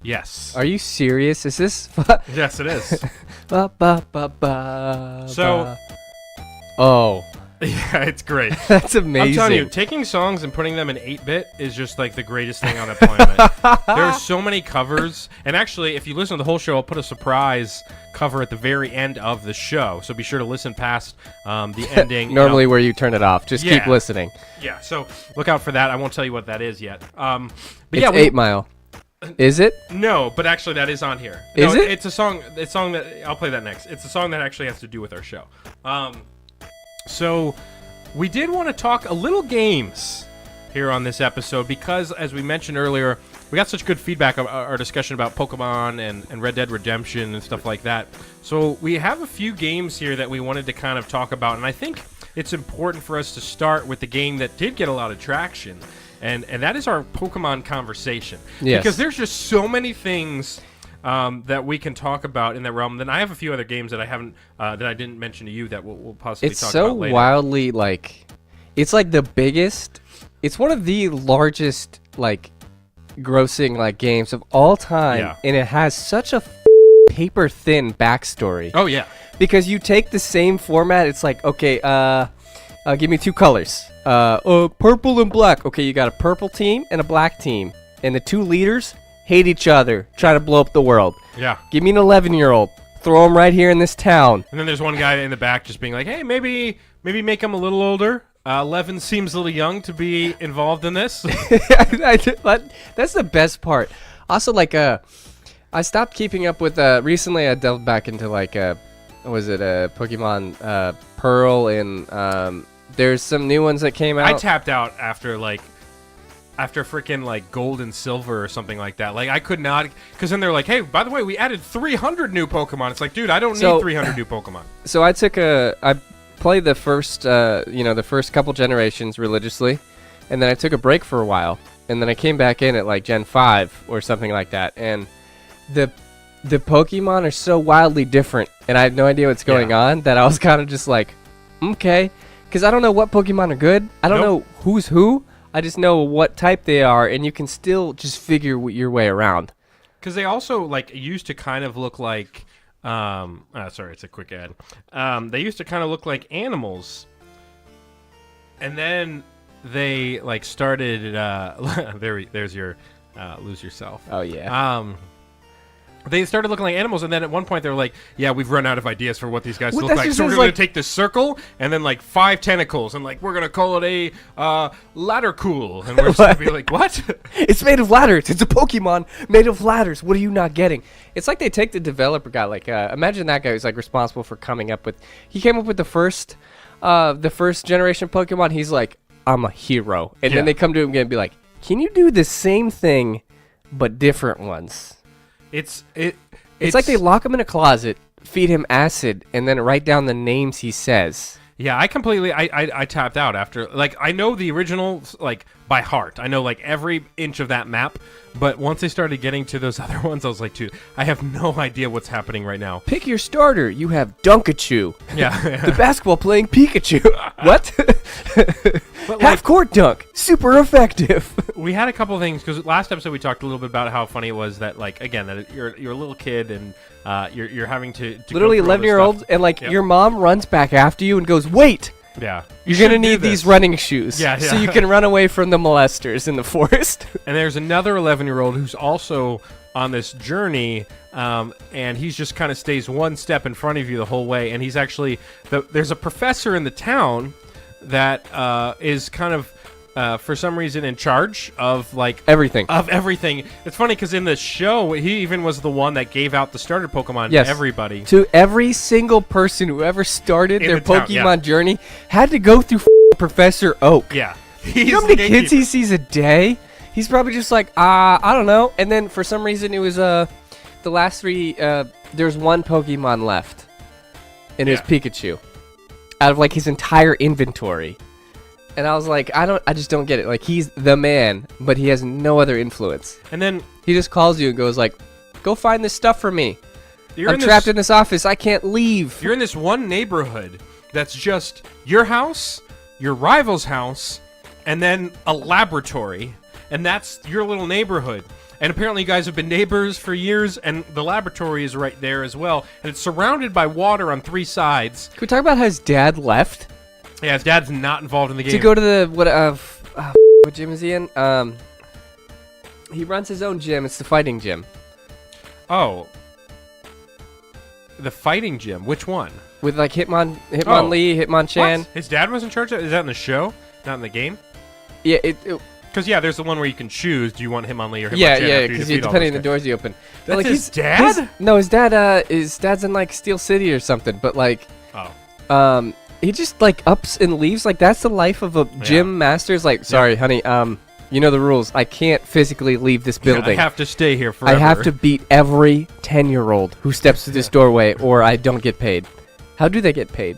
Yes. Are you serious? Is this? Yes, it is. Ba, ba, ba, ba, So- ba. Oh, Yeah, it's great. that's amazing. I'm telling you, taking songs and putting them in 8-bit is just like the greatest thing on the planet. There are so many covers, and actually, if you listen to the whole show, I'll put a surprise cover at the very end of the show. So be sure to listen past the ending. Normally, where you turn it off. Just keep Yeah. listening. Yeah. So look out for that. I won't tell you what that is yet. But It's yeah, 8 Mile. Is it? No, but actually that is on here. Is No, it? It's a song. It's a song that I'll play that next. It's a song that actually has to do with our show. So we did want to talk a little games here on this episode because, as we mentioned earlier, we got such good feedback of our discussion about Pokemon and Red Dead Redemption and stuff like that. So we have a few games here that we wanted to kind of talk about, and I think it's important for us to start with the game that did get a lot of traction, and that is our Pokemon conversation. Yes. Because there's just so many things that we can talk about in that realm. Then I have a few other games that I haven't that I didn't mention to you that we'll possibly talk about later. It's so wildly like, it's like the biggest. It's one of the largest like grossing like games of all time, and it has such a paper thin backstory. Oh yeah, because you take the same format. It's like, okay, give me two colors. Purple and black. Okay, you got a purple team and a black team, and the two leaders hate each other, try to blow up the world. Yeah. Give me an 11-year-old. Throw him right here in this town. And then there's one guy in the back just being like, hey, maybe make him a little older. 11 seems a little young to be involved in this. That's the best part. Also, like, I stopped keeping up with, recently I delved back into, like, Pokemon Pearl, and there's some new ones that came out. I tapped out after freaking like gold and silver or something like that. Like I could not, because then they're like, hey, by the way, we added 300 new Pokemon. It's like, dude, I don't need 300 new Pokemon. So I played the first, the first couple generations religiously, and then I took a break for a while, and then I came back in at like Gen 5 or something like that, and the Pokemon are so wildly different, and I had no idea what's going on, that I was kind of just like, okay, because I don't know what Pokemon are good. I don't know who's who. I just know what type they are, and you can still just figure your way around. Because they also like used to kind of look like, sorry, it's a quick ad. They used to kind of look like animals, and then they like started. There's your lose yourself. Oh yeah. They started looking like animals, and then at one point they were like, yeah, we've run out of ideas for what these guys look like, so we're going to take this circle and then like 5 tentacles, and like we're going to call it a ladder cool, and we're just going to be like, what? It's made of ladders. It's a Pokemon made of ladders. What are you not getting? It's like they take the developer guy, like imagine that guy who's like responsible for coming up with, he came up with the first generation Pokemon. He's like, I'm a hero. And then they come to him again and be like, can you do the same thing but different ones? It's like they lock him in a closet, feed him acid, and then write down the names he says. Yeah, I completely I tapped out after, like, I know the original like by heart. I know like every inch of that map, but once they started getting to those other ones, I was like, dude, I have no idea what's happening right now. Pick your starter. You have Dunkachu. Yeah. The basketball playing Pikachu. What? But, half court dunk. Super effective. We had a couple of things, because last episode we talked a little bit about how funny it was that, like, again, that you're a little kid and you're having to literally 11-year-old, and like your mom runs back after you and goes, wait. Yeah. You're going to need these running shoes so you can run away from the molesters in the forest. And there's another 11-year-old who's also on this journey, and he's just kind of stays one step in front of you the whole way. And he's actually, there's a professor in the town that is kind of, for some reason, in charge of like everything. It's funny because in the show, he even was the one that gave out the starter Pokemon to everybody. To every single person who ever started their Pokemon journey had to go through Professor Oak. Yeah. You know how many kids he sees a day? He's probably just like, I don't know. And then for some reason, it was the last 3. There's one Pokemon left, and it was Pikachu, out of like his entire inventory. And I was like, I just don't get it. Like, he's the man, but he has no other influence. And then he just calls you and goes like, go find this stuff for me. I'm trapped in this office. I can't leave. You're in this one neighborhood that's just your house, your rival's house, and then a laboratory. And that's your little neighborhood. And apparently you guys have been neighbors for years, and the laboratory is right there as well. And it's surrounded by water on 3 sides. Can we talk about how his dad left? Yeah, his dad's not involved in the game. To go to the, what gym is he in? He runs his own gym. It's the fighting gym. Oh. The fighting gym? Which one? With like Hitmonlee, Hitmonchan. What? His dad was in charge of it? Is that in the show? Not in the game? Yeah, because, there's the one where you can choose, do you want Hitmonlee or Hitmonchan? Yeah, because depending on the doors you open. That's like, his dad? His dad's in like Steel City or something, but like... Oh. He just like ups and leaves. Like, that's the life of a gym master. It's like, sorry, honey, you know the rules. I can't physically leave this building. I have to stay here forever. I have to beat every 10-year-old who steps through this doorway, or I don't get paid. How do they get paid?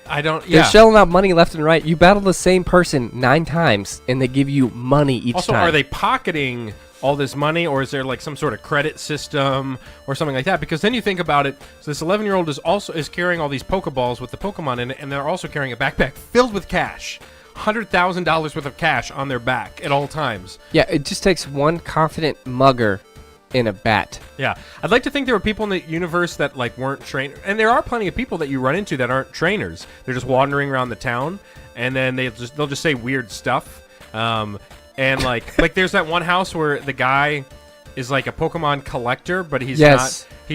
I don't. They're Yeah. shelling out money left and right. You battle the same person 9 times, and they give you money each Also, time. are they pocketing all this money, or is there like some sort of credit system or something like that? Because then you think about it. So this 11-year-old is carrying all these Pokeballs with the Pokemon in it, and they're also carrying a backpack filled with cash. $100,000 worth of cash on their back at all times. Yeah, it just takes one confident mugger in a bat. Yeah, I'd like to think there were people in the universe that like weren't trained, and there are plenty of people that you run into that aren't trainers. They're just wandering around the town, and then they'll just say weird stuff. And like there's that one house where the guy is like a Pokemon collector, but he's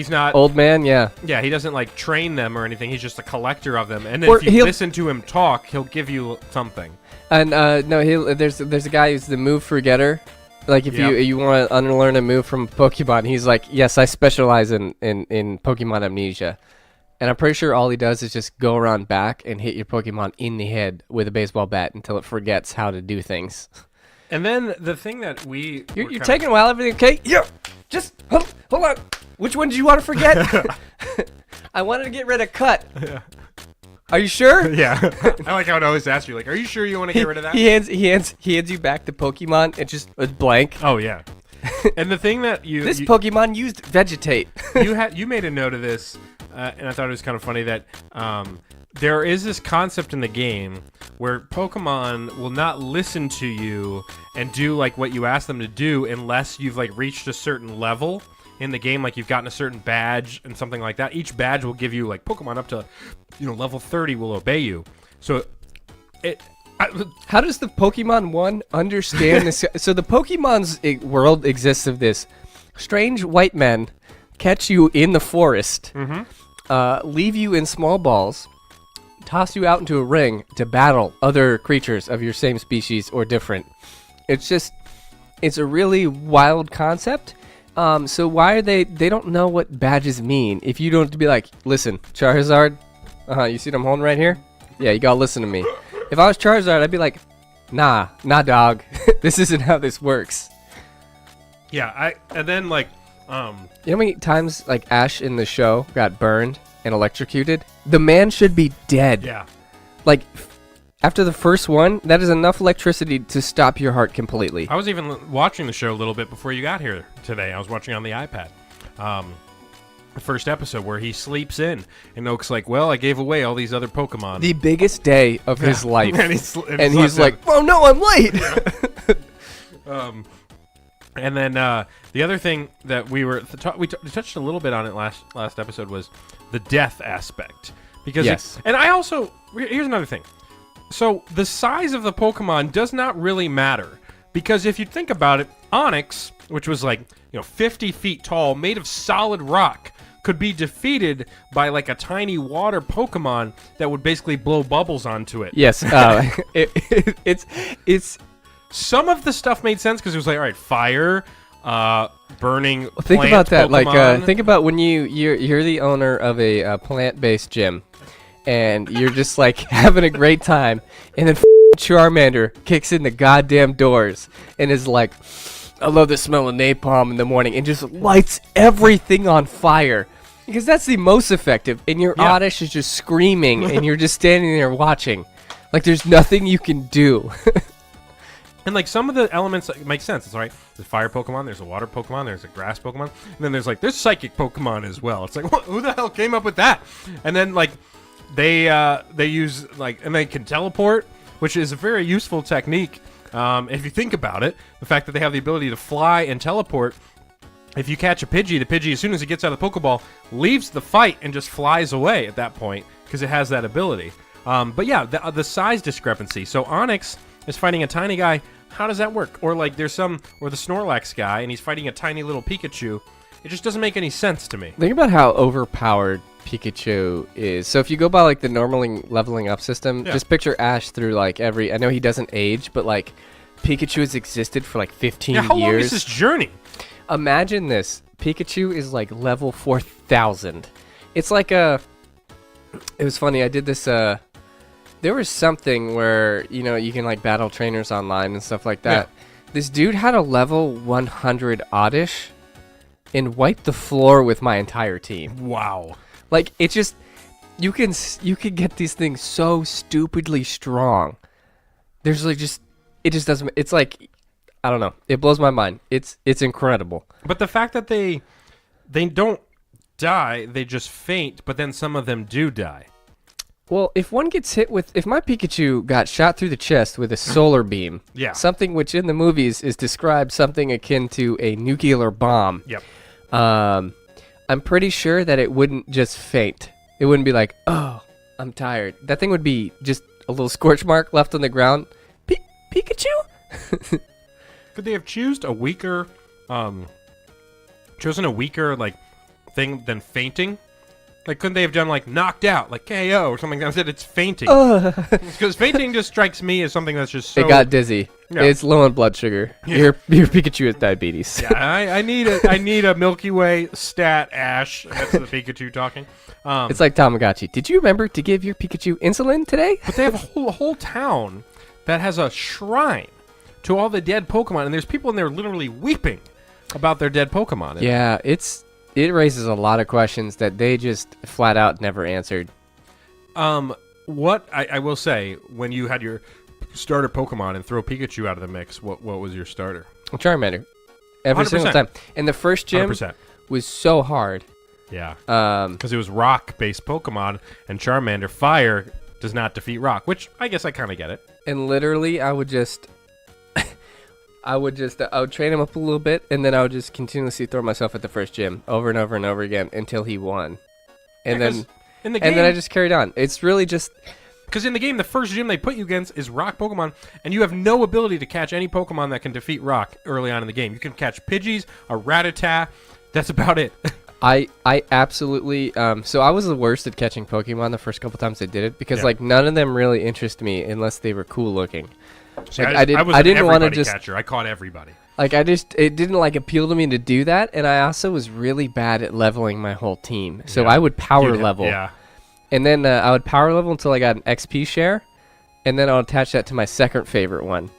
not Old man, yeah. Yeah, he doesn't like train them or anything. He's just a collector of them. And then Or if you he'll- listen to him talk, he'll give you something. And no, there's a guy who's the move forgetter. Like if Yep. you want to unlearn a move from Pokemon, he's like, yes, I specialize in Pokemon amnesia. And I'm pretty sure all he does is just go around back and hit your Pokemon in the head with a baseball bat until it forgets how to do things. And then the thing that we You're taking a while, everything okay? Yeah. Just hold on. Which one did you want to forget? I wanted to get rid of Cut. Are you sure? Yeah. I like how it always asks you, like, are you sure you want to get rid of that? He hands you back the Pokemon. It just was blank. Oh yeah. And the thing that This Pokemon used vegetate. you made a note of this, and I thought it was kind of funny that there is this concept in the game where Pokemon will not listen to you and do like what you ask them to do unless you've like reached a certain level in the game, like you've gotten a certain badge and something like that. Each badge will give you like Pokemon up to, level 30 will obey you. So How does the Pokemon one understand this? So the Pokemon's world exists of this: strange white men catch you in the forest, leave you in small balls, toss you out into a ring to battle other creatures of your same species or different. It's a really wild concept. So why are they don't know what badges mean? If you don't be like, listen, Charizard, you see what I'm holding right here? Yeah, you gotta listen to me. If I was Charizard, I'd be like, nah, dog. This isn't how this works. yeah, and then like You know how many times like Ash in the show got burned and electrocuted? The man should be dead. yeah. Like, after the first one, that is enough electricity to stop your heart completely. I was even watching the show a little bit before you got here today. I was watching on the iPad. The first episode where he sleeps in, and Oak's like, well, I gave away all these other Pokemon. The biggest day of his life. and He's like, oh no, I'm late. And then the other thing that we touched a little bit on it last episode was the death aspect. Because Yes. and I also, here's another thing. So the size of the Pokemon does not really matter. Because if you think about it, Onix, which was like 50 feet tall, made of solid rock, could be defeated by like a tiny water Pokemon that would basically blow bubbles onto it. Yes, it's. Some of the stuff made sense because it was like, all right, fire, burning. Think plant about that. Like, Pokemon. think about when you're the owner of a plant-based gym, and you're just like having a great time, and then Charmander kicks in the goddamn doors and is like, I love the smell of napalm in the morning, and just lights everything on fire. Because that's the most effective, and your Oddish is just screaming, and you're just standing there watching. Like, there's nothing you can do. And like some of the elements make sense. It's all right. There's a fire Pokemon, there's a water Pokemon, there's a grass Pokemon, and then there's psychic Pokemon as well. It's like, who the hell came up with that? And then like they use and they can teleport, which is a very useful technique. If you think about it, the fact that they have the ability to fly and teleport. If you catch a Pidgey, the Pidgey, as soon as it gets out of the Pokeball, leaves the fight and just flies away at that point because it has that ability. But yeah, the size discrepancy. So Onix is fighting a tiny guy. How does that work? Or like there's the Snorlax guy and he's fighting a tiny little Pikachu. It just doesn't make any sense to me. Think about how overpowered Pikachu is. So if you go by like the normal leveling up system, just picture Ash through like I know he doesn't age, but like Pikachu has existed for like 15 years. How long is this journey? Imagine this. Pikachu is like level 4,000. It's like it was funny. I did this there was something where, you can like battle trainers online and stuff like that. Yeah. This dude had a level 100 Oddish and wiped the floor with my entire team. Wow. Like, it just, you can get these things so stupidly strong. There's like it just doesn't. It's like, I don't know. It blows my mind. It's incredible. But the fact that they don't die, they just faint, but then some of them do die. Well, if one gets hit with, if my Pikachu got shot through the chest with a solar beam, Yeah. something which in the movies is described something akin to a nuclear bomb. Yep. I'm pretty sure that it wouldn't just faint. It wouldn't be like, oh, I'm tired. That thing would be just a little scorch mark left on the ground. Pikachu? Could they have chosen a weaker like thing than fainting? Like, couldn't they have done like knocked out, like KO or something? Instead, it's fainting. Because fainting just strikes me as something that's just so. It got dizzy. Yeah. It's low in blood sugar. Yeah. Your Pikachu has diabetes. Yeah, I need a Milky Way stat, Ash. That's the Pikachu talking. It's like Tamagotchi. Did you remember to give your Pikachu insulin today? But they have a whole town that has a shrine to all the dead Pokemon, and there's people in there literally weeping about their dead Pokemon. Yeah, it raises a lot of questions that they just flat out never answered. What I will say, when you had your starter Pokemon and throw Pikachu out of the mix, what was your starter? Charmander. Every 100%. single time. And the first gym 100%. was so hard. Yeah. Um, Because it was rock-based Pokemon, and Charmander, fire, does not defeat rock, which I guess I kind of get it. and literally, I would train him up a little bit, and then I would just continuously throw myself at the first gym over and over and over again until he won. And Yeah, then 'cause in the game, and then I just carried on. It's really just because in the game, the first gym they put you against is rock Pokemon, and you have no ability to catch any Pokemon that can defeat rock early on in the game. You can catch Pidgeys, a Rattata. That's about it. I absolutely so I was the worst at catching Pokemon the first couple times I did it because Yeah. like none of them really interest me unless they were cool looking. See, Like, I was I didn't want to everybody just catcher. I caught everybody. like it didn't like appeal to me to do that, and I also was really bad at leveling my whole team. So Yeah. I would power You'd- level, Yeah. and then I would power level until I got an XP share, and then I'll attach that to my second favorite one.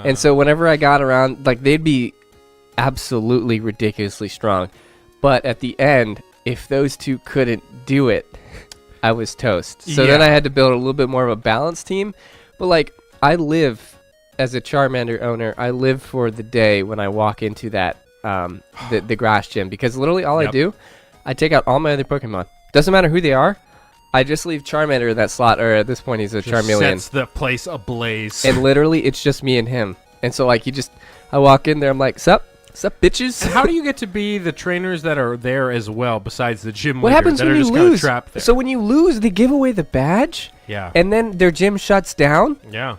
And so whenever I got around, like they'd be absolutely ridiculously strong, but at the end, if those two couldn't do it, I was toast. So then Yeah. I had to build a little bit more of a balanced team. But like I live as a Charmander owner, I live for the day when I walk into that the grass gym, because literally all I Yep. do, I take out all my other Pokemon. Doesn't matter who they are. I just leave Charmander in that slot, or at this point he's a Just Charmeleon. sets the place ablaze. And literally it's just me and him. And so like I walk in there, I'm like, sup bitches? And how do you get to be the trainers that are there as well, besides the gym What leaders happens that when are you just kind of lose? trapped there? So when you lose, they give away the badge, Yeah. and then their gym shuts down. Yeah.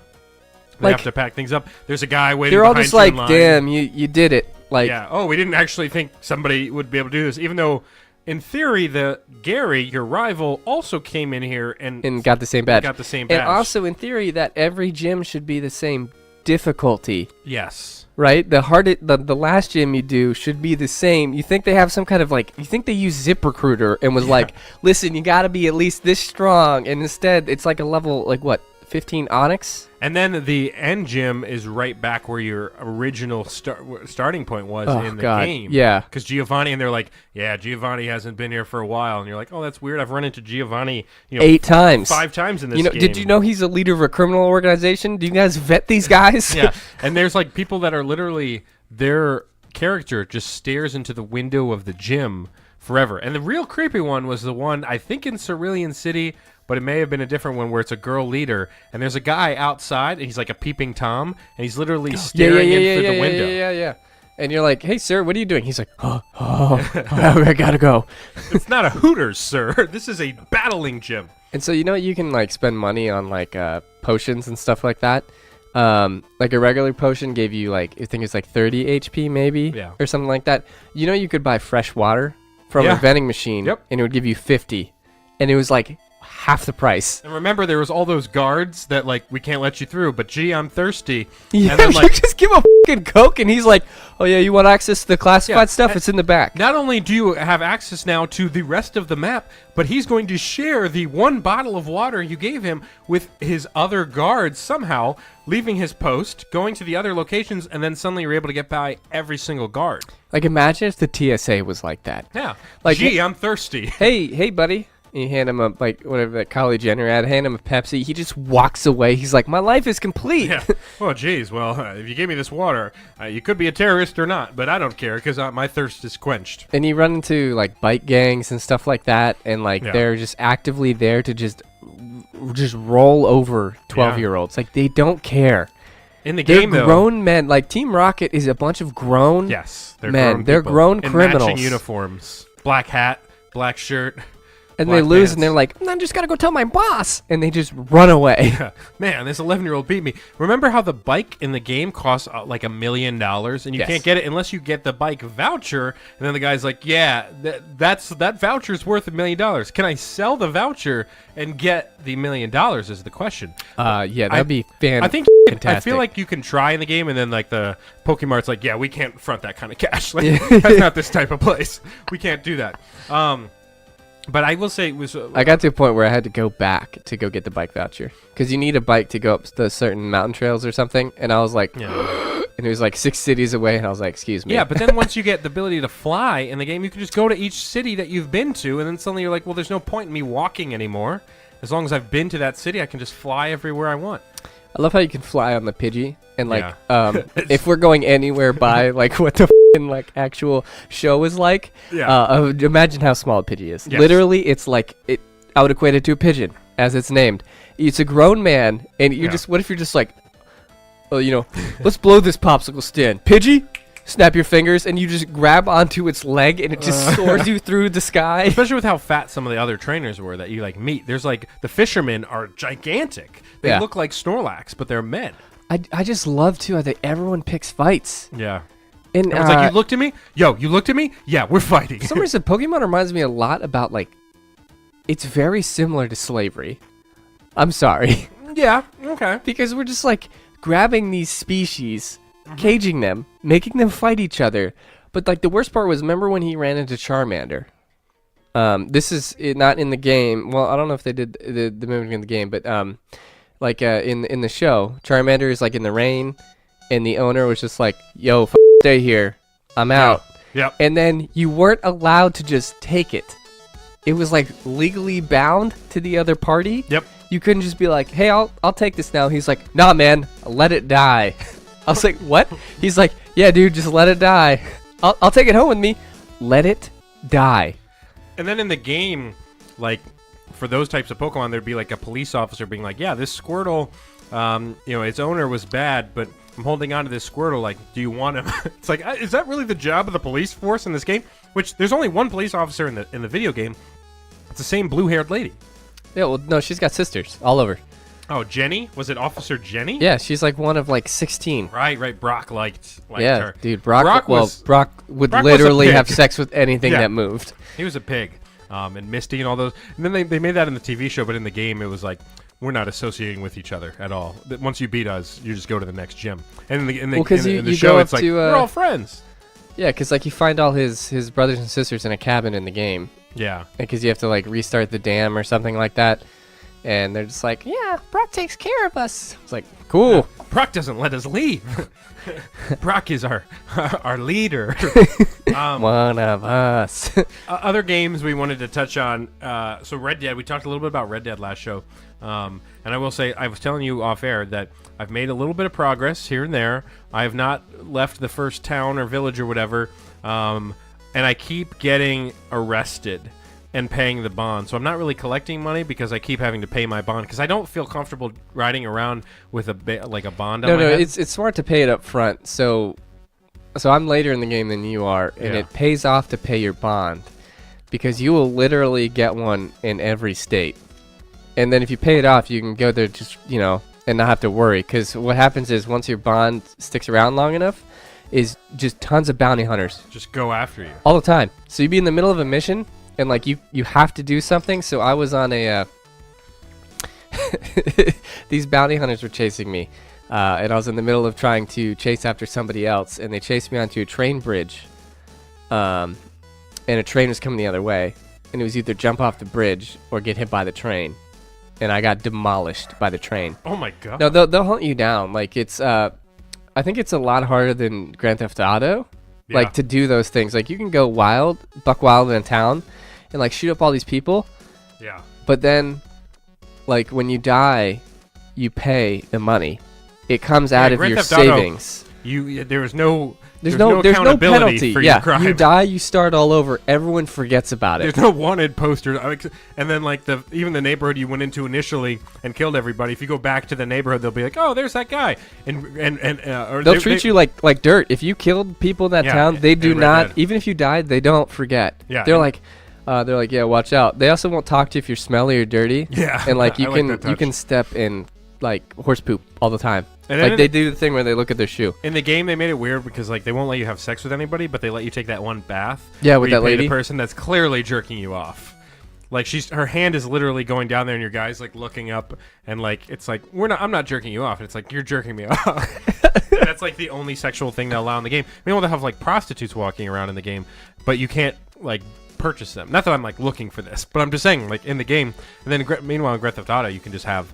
They Like- have to pack things up. There's a guy waiting They're all behind just you like, in line. damn, you did it. Like, Yeah. Oh, we didn't actually think somebody would be able to do this, even though, in theory, the Gary, your rival, also came in here and got the same badge. got the same badge. And also, in theory, that every gym should be the same difficulty, Yes. right? The last gym you do should be the same. You think they have some kind of like, you think they use ZipRecruiter and was like, listen, you got to be at least this strong, and instead it's like a level like what, 15 Onyx? And then the end gym is right back where your original starting point was Oh, in the God. game. Yeah. Because Giovanni, and they're like, yeah, Giovanni hasn't been here for a while. And you're like, oh, that's weird. I've run into Giovanni 8 times. 5 times in this You know, game. did you know he's a leader of a criminal organization? Do you guys vet these guys? Yeah. And there's like people that are literally, their character just stares into the window of the gym forever. And the real creepy one was the one, I think in Cerulean City, but it may have been a different one where it's a girl leader, and there's a guy outside, and he's like a peeping Tom, and he's literally staring in through the window. Yeah. And you're like, hey, sir, what are you doing? He's like, oh, I gotta go. It's not a Hooters, sir. This is a battling gym. And so, you can like spend money on like potions and stuff like that. Like a regular potion gave you like, I think it's like 30 HP maybe, Yeah. or something like that. You could buy fresh water from Yeah. a vending machine, Yep. and it would give you 50, and it was like half the price. And remember, there was all those guards that like, we can't let you through, but gee, I'm thirsty. Yeah, And then you like, just give him a fucking Coke, and he's like, oh yeah, you want access to the classified stuff? It's in the back. not only do you have access now to the rest of the map, but he's going to share the one bottle of water you gave him with his other guards somehow, leaving his post, going to the other locations, and then suddenly you're able to get by every single guard. Like, imagine if the TSA was like that. Yeah. Like, Gee, I'm thirsty. Hey, buddy, You hand him a, like, whatever that Kylie Jenner ad, hand him a Pepsi. He just walks away. He's like, my life is complete. Yeah. Well, geez. Well, if you gave me this water, you could be a terrorist or not, but I don't care because my thirst is quenched. And you run into, like, bike gangs and stuff like that, and, like, they're just actively there to just roll over 12-year-olds. Like, they don't care. In the game, they're though, grown men. Like, Team Rocket is a bunch of grown they're men. grown They're people. grown in criminals. matching uniforms, black hat, black shirt. And black they lose, pants. and they're like, I just got to go tell my boss. And they just run away. Man, this 11-year-old beat me. Remember how the bike in the game costs like $1 million, and you can't get it unless you get the bike voucher. And then the guy's like, yeah, that voucher's worth $1 million. Can I sell the voucher and get the $1 million is the question. Yeah, that'd be fantastic. I think I feel like you can try in the game, and then like the Pokemart's like, yeah, we can't front that kind of cash. Like, that's not this type of place. We can't do that. But I will say it was. I got to a point where I had to go back to go get the bike voucher because you need a bike to go up the certain mountain trails or something. And I was like, and it was like 6 cities away, and I was like, excuse me. Yeah, but then once you get the ability to fly in the game, you can just go to each city that you've been to, and then suddenly you're like, well, there's no point in me walking anymore. As long as I've been to that city, I can just fly everywhere I want. I love how you can fly on the Pidgey, and like, if we're going anywhere by like what the like actual show is like, imagine how small a Pidgey is. Yes. Literally, it's like I would equate it to a pigeon, as it's named. It's a grown man, and you're just. What if you're just like, let's blow this popsicle stand, Pidgey. Snap your fingers, and you just grab onto its leg, and it just soars you through the sky. Especially with how fat some of the other trainers were that you like meet. There's like the fishermen are gigantic. They look like Snorlax, but they're men. I just love too that everyone picks fights. Yeah. And everyone's like, you looked at me? Yo, you looked at me? Yeah, we're fighting. For some reason, Pokemon reminds me a lot about like, it's very similar to slavery. I'm sorry. Yeah. Okay. Because we're just like grabbing these species, caging them, making them fight each other. But like the worst part was, remember when he ran into Charmander? This is not in the game. Well, I don't know if they did the mimicking in the game, but like in the show, Charmander is like in the rain, and the owner was just like, "Yo, stay here, I'm out." Yep. And then you weren't allowed to just take it. It was like legally bound to the other party. Yep. You couldn't just be like, "Hey, I'll take this now." He's like, "Nah, man, let it die." I was like, "What?" He's like, "Yeah, dude, just let it die. I'll take it home with me. Let it die." And then in the game, like, for those types of Pokemon, there'd be like a police officer being like, yeah, this Squirtle, its owner was bad, but I'm holding on to this Squirtle. Like, do you want him? It's like, is that really the job of the police force in this game? Which, there's only one police officer in the video game. It's the same blue-haired lady. Yeah, well, no, she's got sisters all over. Oh, Jenny? Was it Officer Jenny? Yeah, she's like one of like 16. Right. Brock liked yeah, her. Dude, Brock would Brock was literally a pig. have sex with anything that moved. He was a pig. And Misty and all those. And then they made that in the TV show, but in the game it was like, we're not associating with each other at all. Once you beat us, you just go to the next gym. And in the show, it's like, we're all friends. Yeah, because like you find all his brothers and sisters in a cabin in the game. Yeah. Because you have to like restart the dam or something like that. And they're just like, yeah, Brock takes care of us. It's like, cool. Yeah, Brock doesn't let us leave. Brock is our leader. One of us. Other games we wanted to touch on. So Red Dead, we talked a little bit about Red Dead last show. And I will say, I was telling you off air that I've made a little bit of progress here and there. I have not left the first town or village or whatever. And I keep getting arrested and paying the bond. So I'm not really collecting money because I keep having to pay my bond because I don't feel comfortable riding around with a bond on my head. It's smart to pay it up front. So I'm later in the game than you are, and it pays off to pay your bond because you will literally get one in every state. And then if you pay it off, you can go there just, and not have to worry, because what happens is once your bond sticks around long enough, is just tons of bounty hunters just go after you all the time. So you'd be in the middle of a mission, and like you have to do something. So I was on a these bounty hunters were chasing me, and I was in the middle of trying to chase after somebody else, and they chased me onto a train bridge, and a train was coming the other way, and it was either jump off the bridge or get hit by the train, and I got demolished by the train. Oh my god! No, they'll hunt you down. Like it's I think it's a lot harder than Grand Theft Auto, like to do those things. Like you can go buck wild in a town, and like shoot up all these people, Yeah. But then, like, when you die, you pay the money. It comes out of Grand your Theft Auto, savings. There's no There's no penalty. for Yeah, your crime. you die, you start all over. Everyone forgets about it. There's no wanted posters, and then like even the neighborhood you went into initially and killed everybody. If you go back to the neighborhood, they'll be like, "Oh, there's that guy," or they'll treat you like dirt. If you killed people in that town, they do Red not. Dead. Even if you died, they don't forget. Yeah, they're like, yeah, watch out. They also won't talk to you if you're smelly or dirty. Yeah, and like you I like that you touch. can step in like horse poop all the time. And Like then they do the thing where they look at their shoe. In the game, they made it weird because like they won't let you have sex with anybody, but they let you take that one bath. Yeah, where with you that pay lady? the person that's clearly jerking you off. Like her hand is literally going down there, and your guy's like looking up, and like it's like I'm not jerking you off. And it's like you're jerking me off. And that's like the only sexual thing they'll allow in the game. Meanwhile, they have like prostitutes walking around in the game, but you can't like purchase them. Not that I'm like looking for this, but I'm just saying like in the game. And then meanwhile in Grand Theft Auto, you can just have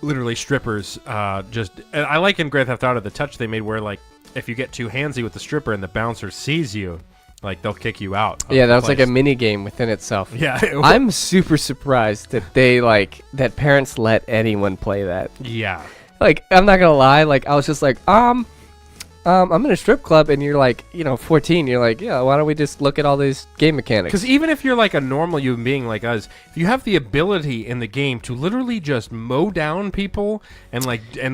literally strippers. And I like in Grand Theft Auto the touch they made where like if you get too handsy with the stripper and the bouncer sees you, like they'll kick you out. Yeah, that was like a mini game within itself. Yeah, I'm super surprised that that parents let anyone play that. Yeah. Like, I'm not gonna lie, like I was just like, I'm in a strip club, and you're like, 14. You're like, yeah, why don't we just look at all these game mechanics? Because even if you're like a normal human being like us, if you have the ability in the game to literally just mow down people and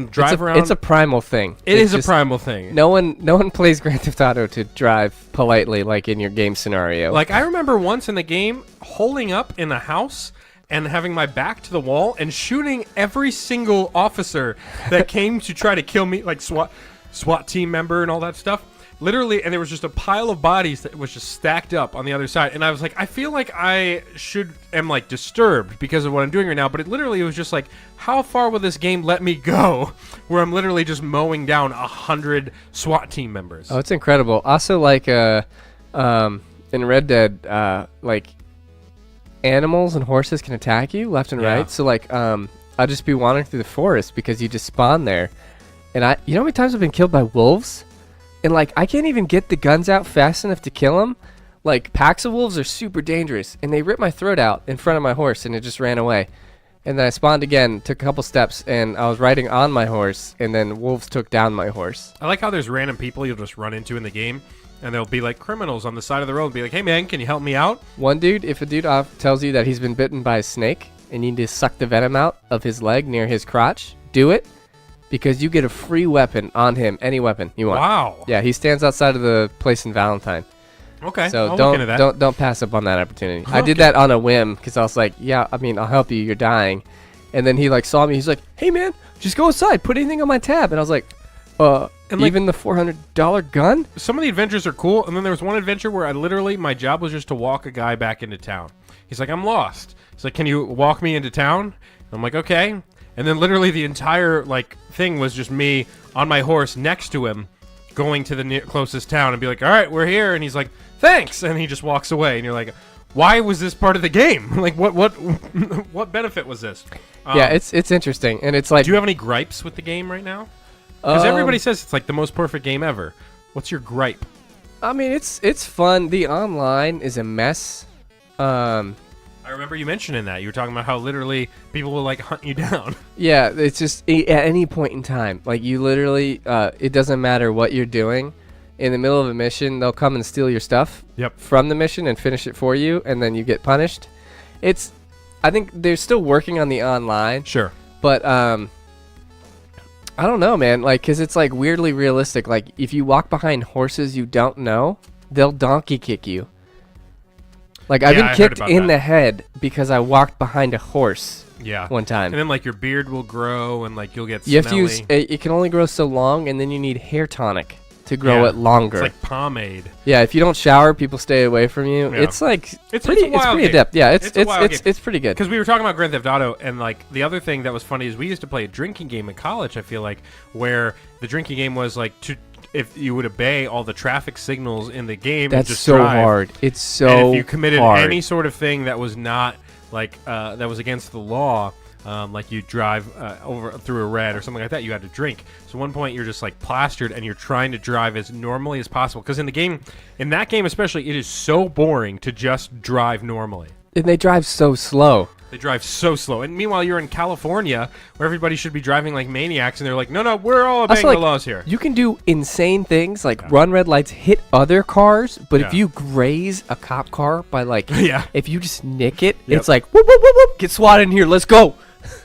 drive around, it's a primal thing. It is just, a primal thing. No one plays Grand Theft Auto to drive politely like in your game scenario. Like I remember once in the game holding up in a house and having my back to the wall and shooting every single officer that came to try to kill me, like SWAT team member and all that stuff. Literally, and there was just a pile of bodies that was just stacked up on the other side. And I was like, I feel like I am like disturbed because of what I'm doing right now. But it was just like, how far will this game let me go? Where I'm literally just mowing down 100 SWAT team members. Oh, it's incredible. Also, like in Red Dead, like animals and horses can attack you left and right. So like, I'll just be wandering through the forest because you just spawn there. And you know how many times I've been killed by wolves? And like, I can't even get the guns out fast enough to kill them. Like, packs of wolves are super dangerous. And they ripped my throat out in front of my horse, and it just ran away. And then I spawned again, took a couple steps, and I was riding on my horse, and then wolves took down my horse. I like how there's random people you'll just run into in the game, and they'll be like criminals on the side of the road and be like, hey man, can you help me out? If a dude tells you that he's been bitten by a snake, and you need to suck the venom out of his leg near his crotch, do it. Because you get a free weapon on him, any weapon you want. Wow. Yeah, he stands outside of the place in Valentine. Okay. So I'll look into that. don't pass up on that opportunity. I did that on a whim because I was like, yeah, I mean, I'll help you. You're dying. And then he like saw me. He's like, hey man, just go inside. Put anything on my tab. And I was like, even the $400 gun? Some of the adventures are cool, and then there was one adventure where my job was just to walk a guy back into town. He's like, I'm lost. He's like, can you walk me into town? And I'm like, okay. And then literally the entire like thing was just me on my horse next to him, going to the closest town and be like, all right, we're here. And he's like, thanks. And he just walks away. And you're like, why was this part of the game? Like, what benefit was this? Yeah, it's interesting, and it's like. Do you have any gripes with the game right now? Because everybody says it's like the most perfect game ever. What's your gripe? I mean, it's fun. The online is a mess. I remember you mentioning that. You were talking about how literally people will like hunt you down. Yeah, it's just at any point in time. Like you literally, it doesn't matter what you're doing. In the middle of a mission, they'll come and steal your stuff from the mission and finish it for you, and then you get punished. I think they're still working on the online. Sure. But I don't know, man. Like, cause it's like weirdly realistic. Like, if you walk behind horses you don't know, they'll donkey kick you. Like, I've been kicked in the head because I walked behind a horse. Yeah. One time. And then like your beard will grow and like you'll get smelly. You smelly. have to use it can only grow so long, and then you need hair tonic to grow it longer. It's like pomade. Yeah, if you don't shower, people stay away from you. Yeah. It's like it's pretty adept. Yeah, it's pretty good. Because we were talking about Grand Theft Auto, and like the other thing that was funny is we used to play a drinking game in college. I feel like where the drinking game was like if you would obey all the traffic signals in the game. That's and just so drive, hard. It's so and if you committed hard. any sort of thing that was not like that was against the law. Like you drive over through a red or something like that, you had to drink. So at one point you're just like plastered and you're trying to drive as normally as possible. Because in that game especially, it is so boring to just drive normally. And they drive so slow. They drive so slow. And meanwhile, you're in California where everybody should be driving like maniacs, and they're like, no, we're all obeying the laws here. You can do insane things like run red lights, hit other cars, but if Yeah. you graze a cop car by like, Yeah. if you just nick it, Yep. it's like, whoop, whoop, whoop, whoop, get SWAT in here, let's go.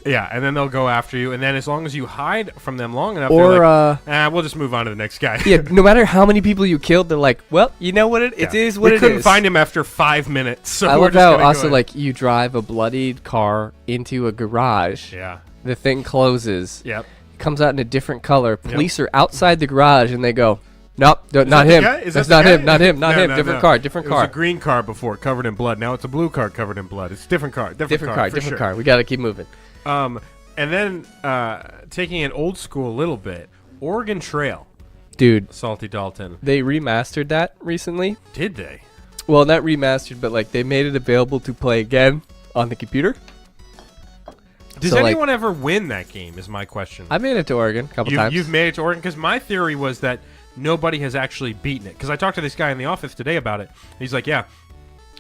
Yeah, and then they'll go after you, and then as long as you hide from them long enough, Or, they're like, we'll just move on to the next guy. Yeah, no matter how many people you killed, they're like, well, you know what it is what it is. We couldn't find him after 5 minutes, so I we're love just how gonna go also in. like you drive a bloodied car into a garage. Yeah. The thing closes. Yep. Comes out in a different color. Police are outside the garage and they go, nope, not that the him. guy? Is That's that not the him. guy? Not him. Not No, him. no, Different no. car. Different It was car. a green car before, covered in blood. Now it's a blue car covered in blood. It's a different car. Different car. For Different sure. car. Different car. We got to keep moving. And then taking it old school a little bit, Oregon Trail, Dude, Salty Dalton. they remastered that recently. Did they? Well, not remastered, but like they made it available to play again on the computer. Does So, like, anyone ever win that game? Is my question. I made it to Oregon a couple times. You've made it to Oregon? Because my theory was that nobody has actually beaten it. Because I talked to this guy in the office today about it. He's like, yeah.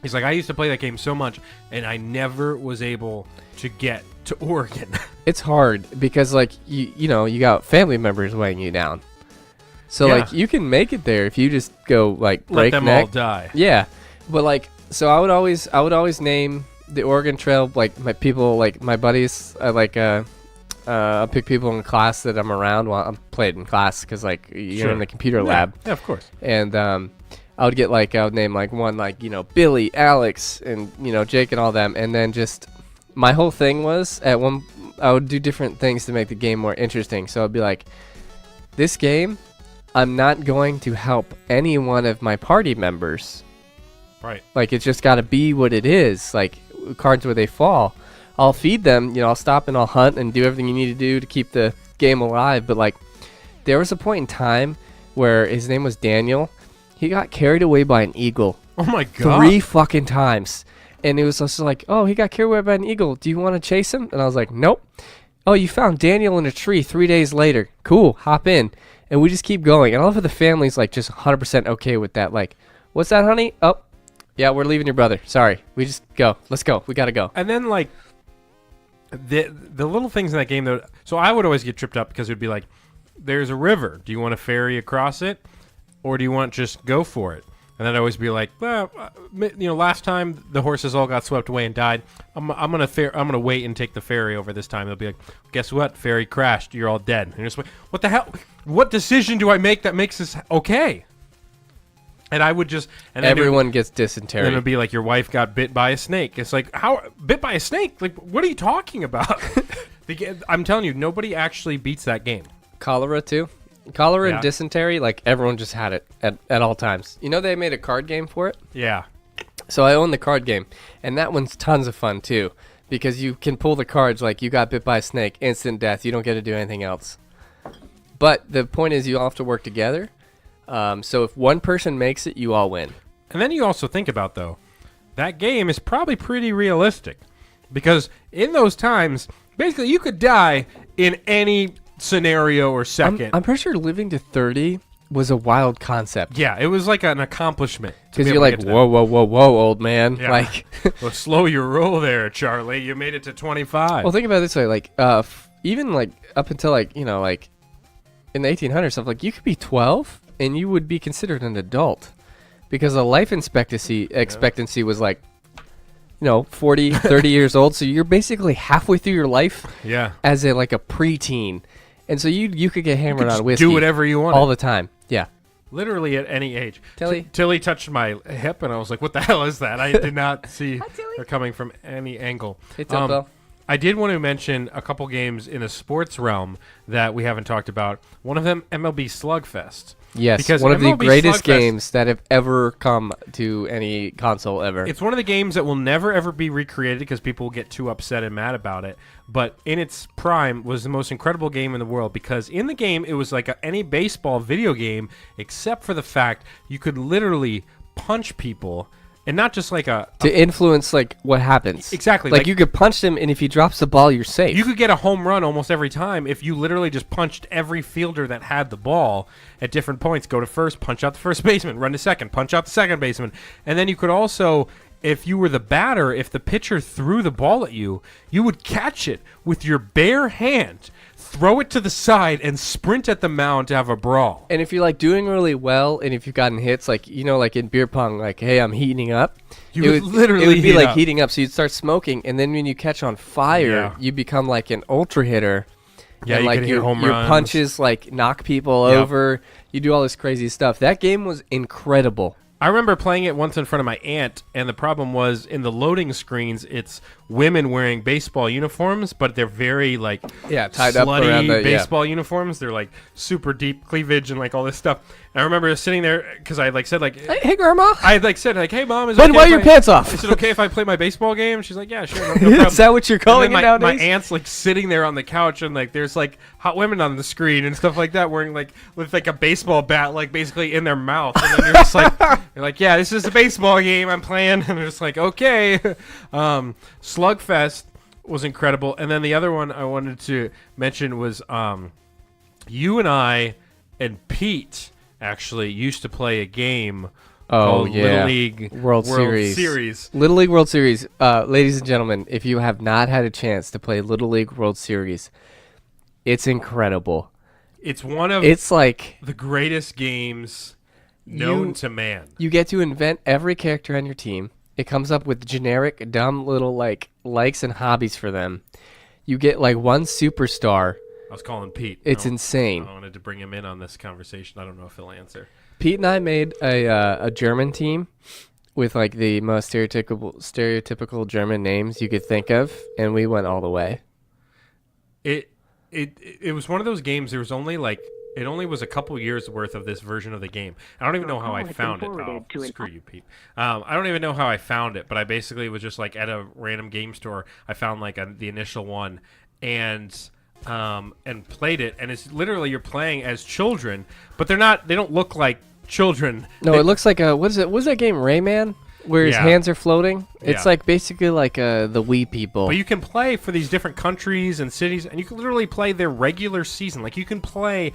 He's like, I used to play that game so much, and I never was able to get to Oregon. It's hard because like you know you got family members weighing you down, so Yeah. like you can make it there if you just go like Let them all breakneck. die. Yeah, but like so I would always name the Oregon Trail like my people like my buddies I'll pick people in class that I'm around while I'm playing in class because like you're Sure. in the computer lab. Yeah, of course. And I would get I would name like one like Billy, Alex, and Jake and all them, and then just my whole thing was I would do different things to make the game more interesting. So I'd be like, this game, I'm not going to help any one of my party members. Right. Like it's just got to be what it is. Like cards where they fall. I'll feed them. I'll stop and I'll hunt and do everything you need to do to keep the game alive. But like, there was a point in time where his name was Daniel. He got carried away by an eagle. Oh my god. 3 fucking times. And it was also like, oh, he got carried away by an eagle. Do you want to chase him? And I was like, nope. Oh, you found Daniel in a tree 3 days later. Cool, hop in. And we just keep going. And I love how the family's like just 100% okay with that. Like, what's that, honey? Oh, yeah, we're leaving your brother. Sorry. We just go. Let's go. We got to go. And then like the little things in that game though. So I would always get tripped up because it would be like, there's a river. Do you want to ferry across it, or do you want to just go for it? And then I'd always be like, well, last time the horses all got swept away and died. I'm gonna wait and take the ferry over this time. They'll be like, guess what? Ferry crashed. You're all dead. And you're just like, what the hell? What decision do I make that makes this okay? And I would just Everyone gets then dysentery. it'd be like your wife got bit by a snake. It's like, how bit by a snake? Like, what are you talking about? I'm telling you, nobody actually beats that game. Cholera, too. Cholera Yeah. and dysentery, like, everyone just had it at all times. They made a card game for it? Yeah. So I own the card game, and that one's tons of fun, too, because you can pull the cards like you got bit by a snake, instant death. You don't get to do anything else. But the point is you all have to work together. So if one person makes it, you all win. And then you also think about, though, that game is probably pretty realistic. Because in those times, basically you could die in any scenario or second. I'm pretty sure living to 30 was a wild concept. Yeah, it was like an accomplishment. Because you're like, whoa, old man. Yeah. Like, Well, slow your roll there, Charlie. You made it to 25. well, think about it this way. Like, even like up until like, like in the 1800s stuff, like you could be 12 and you would be considered an adult because the life expectancy was like, 40, 30 years old. So you're basically halfway through your life Yeah. as a preteen. And so you could get hammered Just on whiskey. do whatever you want. all the time. Yeah. Literally at any age. Tilly. Tilly touched my hip, and I was like, what the hell is that? I did not see her coming from any angle. Hey, Tilbo. I did want to mention a couple games in a sports realm that we haven't talked about. One of them, MLB Slugfest. Yes, Because one of the MLB greatest Slugfest- games that have ever come to any console ever. It's one of the games that will never, ever be recreated because people get too upset and mad about it. But in its prime was the most incredible game in the world because in the game, it was like any baseball video game except for the fact you could literally punch people and not just like a to influence what happens. Exactly, Like like- you could punch them, and if he drops the ball, you're safe. You could get a home run almost every time if you literally just punched every fielder that had the ball at different points. Go to first, punch out the first baseman, run to second, punch out the second baseman. And then you could also if you were the batter, if the pitcher threw the ball at you, you would catch it with your bare hand, throw it to the side, and sprint at the mound to have a brawl. And if you're like doing really well, and if you've gotten hits, like like in beer pong, like hey, I'm heating up. You would literally it would be heat like up. heating up. So you'd start smoking, and then when you catch on fire, you become like an ultra hitter. Yeah, and you like could hit home your runs. punches like knock people over. You do all this crazy stuff. That game was incredible. I remember playing it once in front of my aunt, and the problem was in the loading screens, it's women wearing baseball uniforms, but they're very like tied up slutty around the baseball uniforms. They're like super deep cleavage and like all this stuff. And I remember sitting there because I like said like, hey grandma, I had like said like, hey mom, is it Ben, okay why if your I- pants off? Is it okay if I play my baseball game? She's like, yeah, sure. No problem. Is that what you're calling and it then my nowadays? aunt's like sitting there on the couch and like there's like hot women on the screen and stuff like that wearing like with like a baseball bat like basically in their mouth, and then you're just like you're like, yeah, this is a baseball game I'm playing, and they're just like, okay. Slugfest was incredible, and then the other one I wanted to mention was you and I and Pete actually used to play a game called Little League World Series. Little League World Series. Ladies and gentlemen, if you have not had a chance to play Little League World Series, it's incredible. It's one of like the greatest games known to man. You get to invent every character on your team. It comes up with generic, dumb little like likes and hobbies for them. You get like one superstar. I was calling Pete. It's insane. I wanted to bring him in on this conversation. I don't know if he'll answer. Pete and I made a German team with like the most stereotypical German names you could think of, and we went all the way. It was one of those games. There was only like it only was a couple years worth of this version of the game. I don't even know how I found it. Oh, screw you, Pete. I don't even know how I found it, but I basically was just like at a random game store. I found like the initial one and played it. And it's literally you're playing as children, but they're not. They don't look like children. No, it looks like a what is it? What's that game, Rayman? Where his hands are floating. It's like basically like the Wii people. But you can play for these different countries and cities, and you can literally play their regular season. Like you can play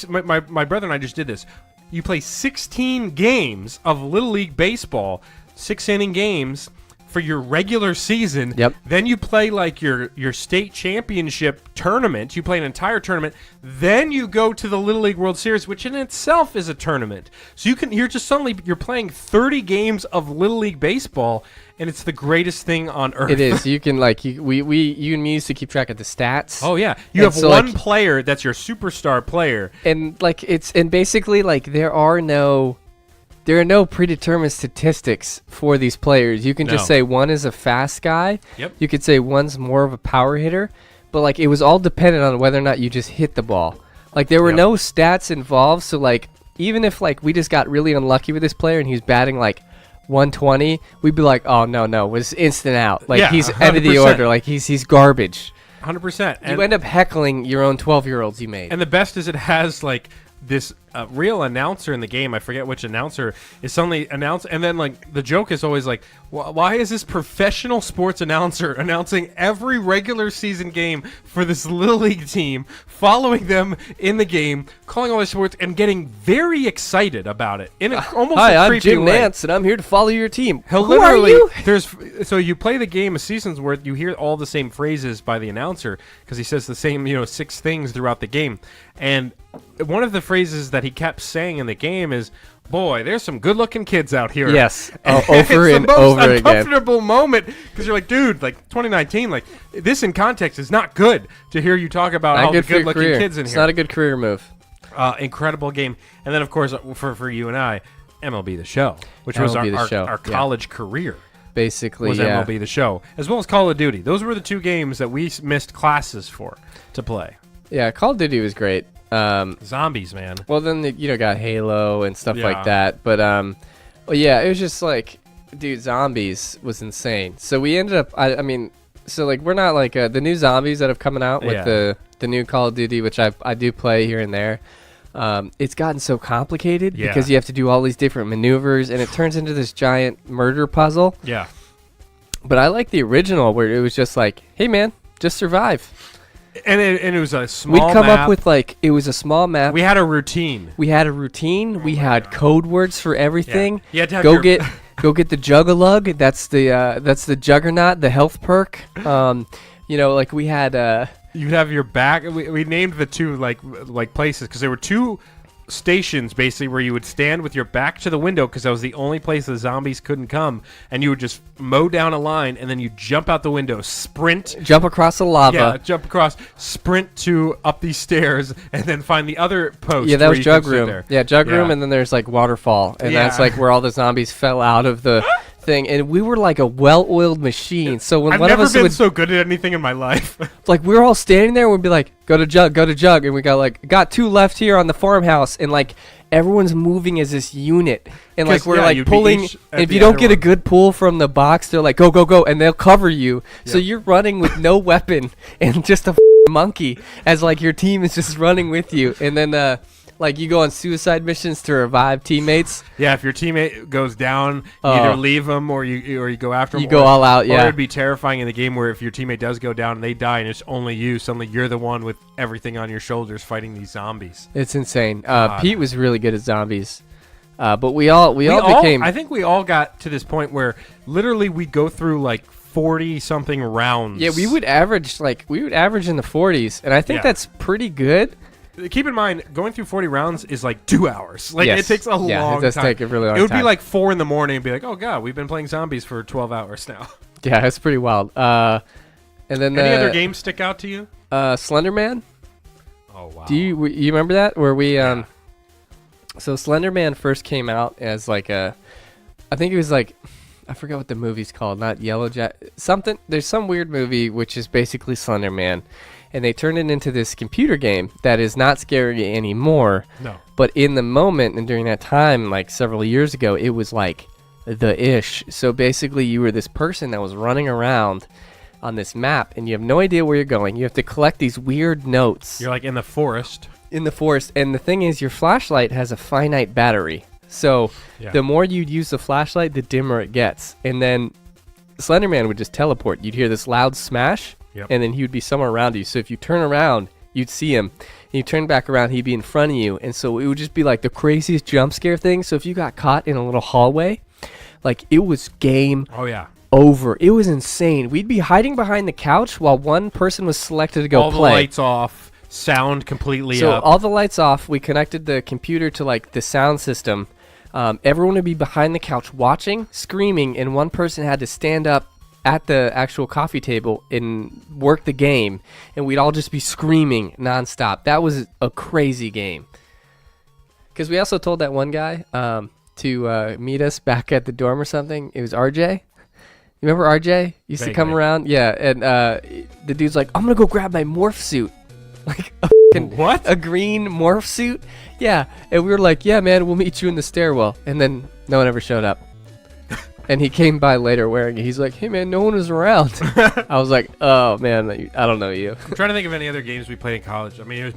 my brother and I just did this. You play 16 games of Little League Baseball, 6-inning games for your regular season. Yep. Then you play like your state championship tournament. You play an entire tournament. Then you go to the Little League World Series, which in itself is a tournament. So you're playing 30 games of Little League Baseball, and it's the greatest thing on earth. It is. You can like you and me used to keep track of the stats. Oh yeah, you have one player that's your superstar player, and like and basically like there are no predetermined statistics for these players. You can just say one is a fast guy. Yep. You could say one's more of a power hitter, but like it was all dependent on whether or not you just hit the ball. Like there were no stats involved, so like even if like we just got really unlucky with this player and he's batting like 120, we'd be like, oh no, it was instant out. Like he's end of the 100%. order. Like he's garbage. 100%. You end up heckling your own 12-year-olds you made. And the best is it has like this real announcer in the game. I forget which announcer is suddenly announced, and then like the joke is always like, why is this professional sports announcer announcing every regular season game for this Little League team, following them in the game, calling all the sports, and getting very excited about it in almost Hi, a I'm creepy Jim way. Nance, and I'm here to follow your team. He'll Who are literally, you? So you play the game a season's worth, you hear all the same phrases by the announcer because he says the same 6 things throughout the game, and one of the phrases that he kept saying in the game is, boy, there's some good-looking kids out here. Yes, over and it's the most over again. uncomfortable moment because you're like, dude, like 2019, like this in context is not good to hear you talk about all the good-looking kids in it's here. not a good career move. Incredible game. And then, of course, for you and I, MLB The Show, which was our college career. Basically, was MLB The Show, as well as Call of Duty. Those were the 2 games that we missed classes for to play. Yeah, Call of Duty was great. Zombies, man. Well, then got Halo and stuff like that. But well, yeah, it was just like, dude, Zombies was insane. So we ended up, I mean, so like we're not like the new Zombies that have coming out with the new Call of Duty, which I do play here and there. It's gotten so complicated because you have to do all these different maneuvers, and it turns into this giant murder puzzle. Yeah. But I like the original where it was just like, hey man, just survive. And it was a small We'd come map. up with like, it was a small map. We had a routine. We had code words for everything. Yeah. You had to have go your get Go get the Juggalug. That's the Juggernaut, the health perk. Like we had. You'd have your back. We named the two like places because there were two stations basically where you would stand with your back to the window because that was the only place the zombies couldn't come, and you would just mow down a line and then you jump out the window, jump across the lava, sprint to up these stairs, and then find the other post. Yeah, that was Jug Room. Yeah, Jug Room, and then there's like Waterfall, and that's like where all the zombies fell out of the thing, and we were like a well-oiled machine. So when I've one never of us been so good at anything in my life. like we were all standing there, we'd be like, go to Jug, and we got 2 left here on the farmhouse, and like everyone's moving as this unit, and like we're like pulling. And if you don't get a good pull from the box, they're like, go, and they'll cover you. Yep. So you're running with no weapon and just a monkey as like your team is just running with you, and then like you go on suicide missions to revive teammates. Yeah, if your teammate goes down, you either leave them or you go after them. You go all out, yeah. Or it'd be terrifying in the game where if your teammate does go down and they die and it's only you, suddenly you're the one with everything on your shoulders fighting these zombies. It's insane. Pete was really good at zombies. But we all became... I think we all got to this point where literally we'd go through like 40-something rounds. Yeah, we would average in the 40s, and I think that's pretty good. Keep in mind, going through 40 rounds is like 2 hours. Like it takes a long time. It does take a really long time. It would be like 4 in the morning and be like, oh god, we've been playing zombies for 12 hours now. Yeah, that's pretty wild. And then any other games stick out to you? Slender Man. Oh wow. Do you remember that where we So Slender Man first came out as like I think it was like, I forget what the movie's called. Not Yellow something. There's some weird movie which is basically Slender Man. And they turned it into this computer game that is not scary anymore. No. But in the moment and during that time, like several years ago, it was like the ish. So basically you were this person that was running around on this map and you have no idea where you're going. You have to collect these weird notes. You're like in the forest. And the thing is, your flashlight has a finite battery. So the more you'd use the flashlight, the dimmer it gets. And then Slender Man would just teleport. You'd hear this loud smash. Yep. And then he would be somewhere around you. So if you turn around, you'd see him. And you turn back around, he'd be in front of you. And so it would just be like the craziest jump scare thing. So if you got caught in a little hallway, like it was game over. It was insane. We'd be hiding behind the couch while one person was selected to go all play. All the lights off, sound completely up. So all the lights off. We connected the computer to like the sound system. Everyone would be behind the couch watching, screaming, and one person had to stand up at the actual coffee table and work the game, and we'd all just be screaming nonstop. That was a crazy game. Because we also told that one guy to meet us back at the dorm or something. It was RJ. You remember RJ? Used to come around? Yeah, and the dude's like, I'm going to go grab my morph suit. Like a green morph suit? Yeah, and we were like, yeah, man, we'll meet you in the stairwell. And then no one ever showed up. And he came by later wearing it. He's like, hey, man, no one was around. I was like, oh, man, I don't know you. I'm trying to think of any other games we played in college. I mean, it was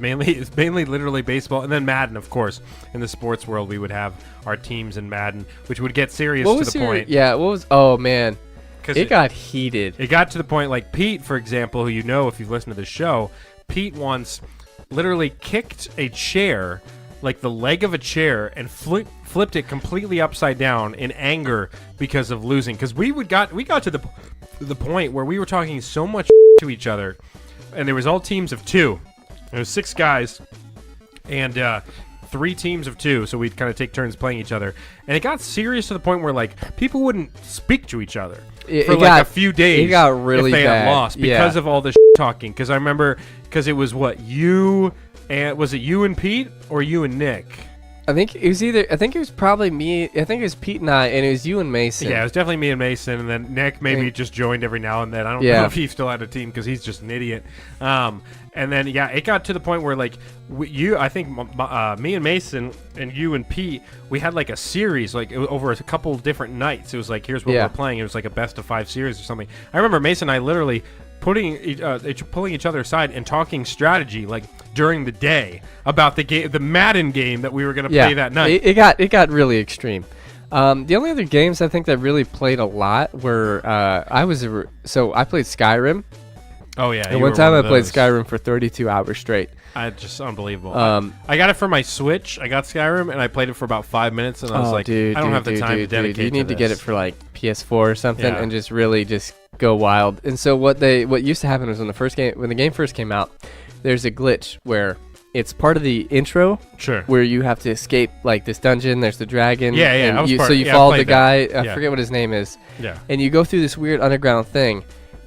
mainly literally baseball. And then Madden, of course. In the sports world, we would have our teams in Madden, which would get serious to the point. Yeah, oh, man. It got heated. It got to the point, like Pete, for example, who you know if you've listened to the show, Pete once literally kicked a chair, like the leg of a chair, and flipped it completely upside down in anger because of losing. Because we got to the point where we were talking so much to each other, and there was all teams of 2. There was 6 guys, and 3 teams of 2, so we'd kind of take turns playing each other. And it got serious to the point where like people wouldn't speak to each other for like a few days. It got really if they bad. had lost because of all the talking. Because I remember, because it was you and Pete or you and Nick? I think it was probably me. I think it was Pete and I, and it was you and Mason. Yeah, it was definitely me and Mason, and then Nick maybe just joined every now and then. I don't know if he still had a team because he's just an idiot. And then it got to the point where like I think me and Mason and you and Pete, we had like a series like over a couple different nights. It was like, here's what we're playing. It was like a best of 5 series or something. I remember Mason and I literally pulling each other aside and talking strategy like during the day about the game, the Madden game that we were going to play that night. It got really extreme. The only other games I think that really played a lot were I played Skyrim. Oh yeah. And you one were time I of played those. Skyrim for 32 hours straight. Just unbelievable. Um, I got it for my Switch. I got Skyrim, and I played it for about 5 minutes, and I was like, I don't have the time to dedicate You need to this. get it for like PS4 or something, Yeah. and just really just go wild. And so what used to happen was when the game first came out, there's a glitch where it's part of the intro. Sure. Where you have to escape like this dungeon. There's the dragon. Yeah, yeah, and I was you, part- so you yeah, I follow the played guy. that. I Yeah. forget what his name is. Yeah. And you go through this weird underground thing.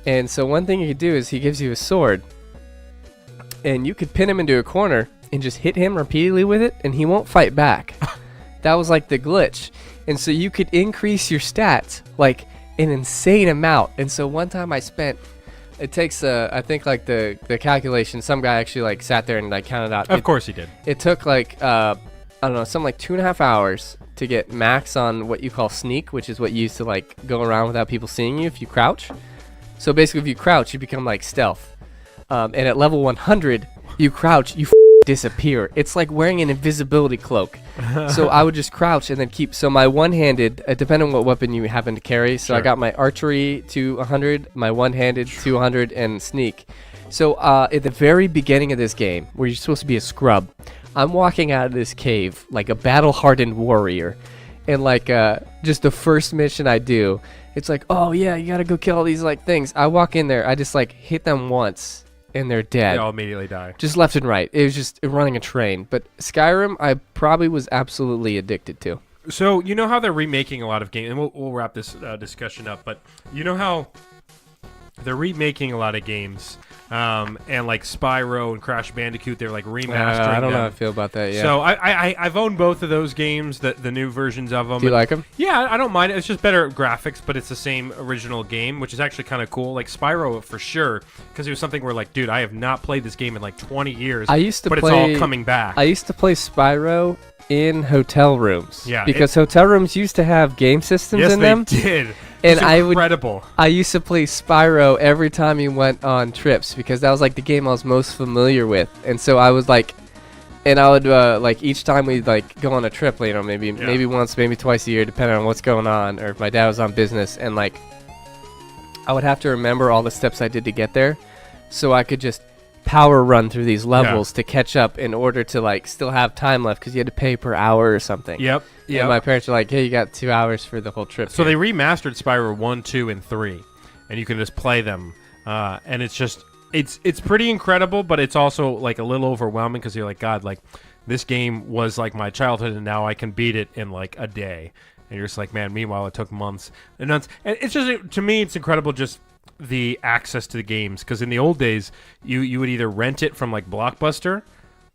And so one thing you could do is he gives you a sword, and you could pin him into a corner and just hit him repeatedly with it, and he won't fight back. That was like the glitch. And so you could increase your stats like an insane amount. And so one time I spent, it takes I think like the calculation, some guy actually like sat there and like counted out. Of course he did. It took like I don't know, something like 2.5 hours to get max on what you call sneak, which is what you use to like go around without people seeing you if you crouch. So basically if you crouch, you become like stealth. And at level 100, you crouch, you disappear. It's like wearing an invisibility cloak. So I would just crouch and then keep. So my one-handed, depending on what weapon you happen to carry. So I Sure. got my archery to 100, my one-handed to 100, and sneak. So at the very beginning of this game, where you're supposed to be a scrub, I'm walking out of this cave like a battle-hardened warrior. And like just the first mission I do, it's like, oh yeah, you gotta go kill all these like things. I walk in there, I just like hit them once, and they're dead. They all immediately die. Just left and right. It was just running a train. But Skyrim, I probably was absolutely addicted to. So you know how they're remaking a lot of games, and we'll wrap this discussion up. But you know how they're remaking a lot of games, and like Spyro and Crash Bandicoot, they're like remastering. I don't know how I them. feel about that. Yeah. So I've owned both of those games, the new versions of them. Do you like them? Yeah, I don't mind it. It's just better graphics, but it's the same original game, which is actually kind of cool. Like Spyro for sure, because it was something where like, dude, I have not played this game in like 20 years. I used to but play. it's all coming back. I used to play Spyro in hotel rooms. Yeah, Because hotel rooms used to have game systems yes, in they them. did. And It's I would- incredible. I used to play Spyro every time you went on trips because that was like the game I was most familiar with. And so I was like, and I would like each time we'd like go on a trip, you know, maybe once, maybe twice a year, depending on what's going on, or if my dad was on business, and like I would have to remember all the steps I did to get there, so I could just power run through these levels to catch up in order to like still have time left because you had to pay per hour or something. Yep. And my parents were like, "Hey, you got 2 hours for the whole trip." So here." they remastered Spyro 1, 2, and 3, and you can just play them. And it's just it's pretty incredible, but it's also like a little overwhelming because you're like, God, like this game was like my childhood, and now I can beat it in like a day. And you're just like, man. Meanwhile, it took months and months. And it's just, to me, it's incredible just the access to the games, because in the old days, you would either rent it from like Blockbuster,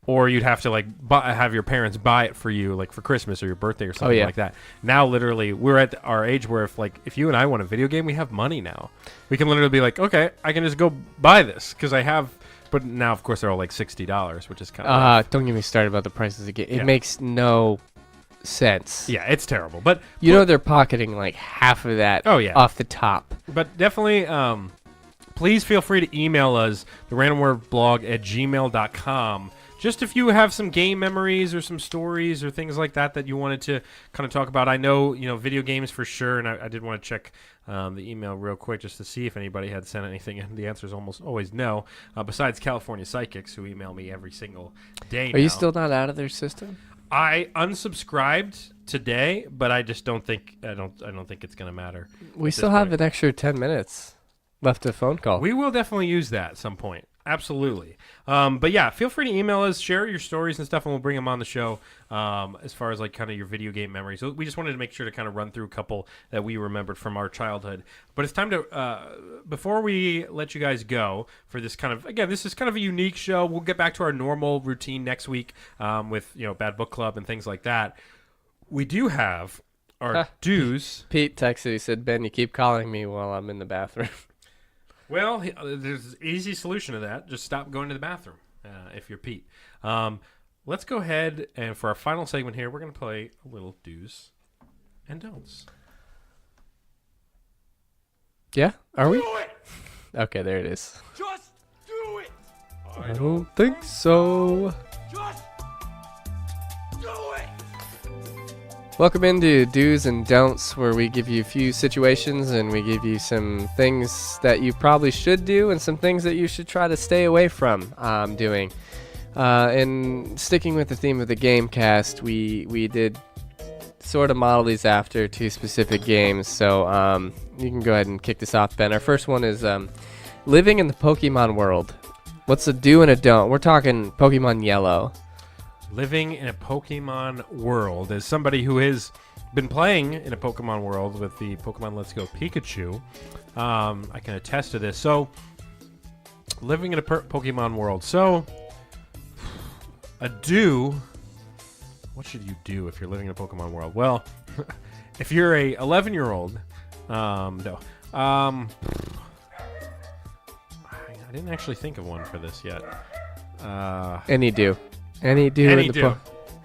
or you'd have to like have your parents buy it for you, like for Christmas or your birthday or something like that. Now, literally, we're at our age where if you and I want a video game, we have money now. We can literally be like, okay, I can just go buy this because I have. But now, of course, they're all like $60, which is kind of. Don't get me started about the prices again. It Yeah. makes no sense. Yeah, it's terrible. But You know they're pocketing like half of that. Oh, yeah. Off the top. But definitely, please feel free to email us, therandomwordblog@gmail.com. Just if you have some game memories or some stories or things like that you wanted to kind of talk about. I know, video games for sure, and I did want to check the email real quick just to see if anybody had sent anything, and the answer is almost always no, besides California Psychics, who email me every single day Are you now. still not out of their system? I unsubscribed today, but I just don't think I don't think it's going to matter. We at still this have point. an extra 10 minutes left of phone call. We will definitely use that at some point. Absolutely. But yeah, feel free to email us, share your stories and stuff, and we'll bring them on the show as far as like kind of your video game memories. So we just wanted to make sure to kind of run through a couple that we remembered from our childhood. But it's time to, before we let you guys go for this kind of, again, this is kind of a unique show. We'll get back to our normal routine next week with, Bad Book Club and things like that. We do have our dues. Pete texted. He said, "Ben, you keep calling me while I'm in the bathroom." Well, there's an easy solution to that. Just stop going to the bathroom if you're Pete. Let's go ahead, and for our final segment here, we're going to play a little do's and don'ts. Yeah? Are we? Do it! Okay, there it is. Just do it! I don't think so. Just do it! Welcome into Do's and Don'ts, where we give you a few situations and we give you some things that you probably should do and some things that you should try to stay away from doing. And sticking with the theme of the GameCast, we did sort of model these after 2 specific games. So you can go ahead and kick this off, Ben. Our first one is living in the Pokemon world. What's a do and a don't? We're talking Pokemon Yellow. Living in a Pokemon world. As somebody who has been playing in a Pokemon world with the Pokemon Let's Go Pikachu, I can attest to this. So, living in a Pokemon world. So, a do. What should you do if you're living in a Pokemon world? Well, if you're a 11-year-old, no. I didn't actually think of one for this yet. Any do. Any do. Any do.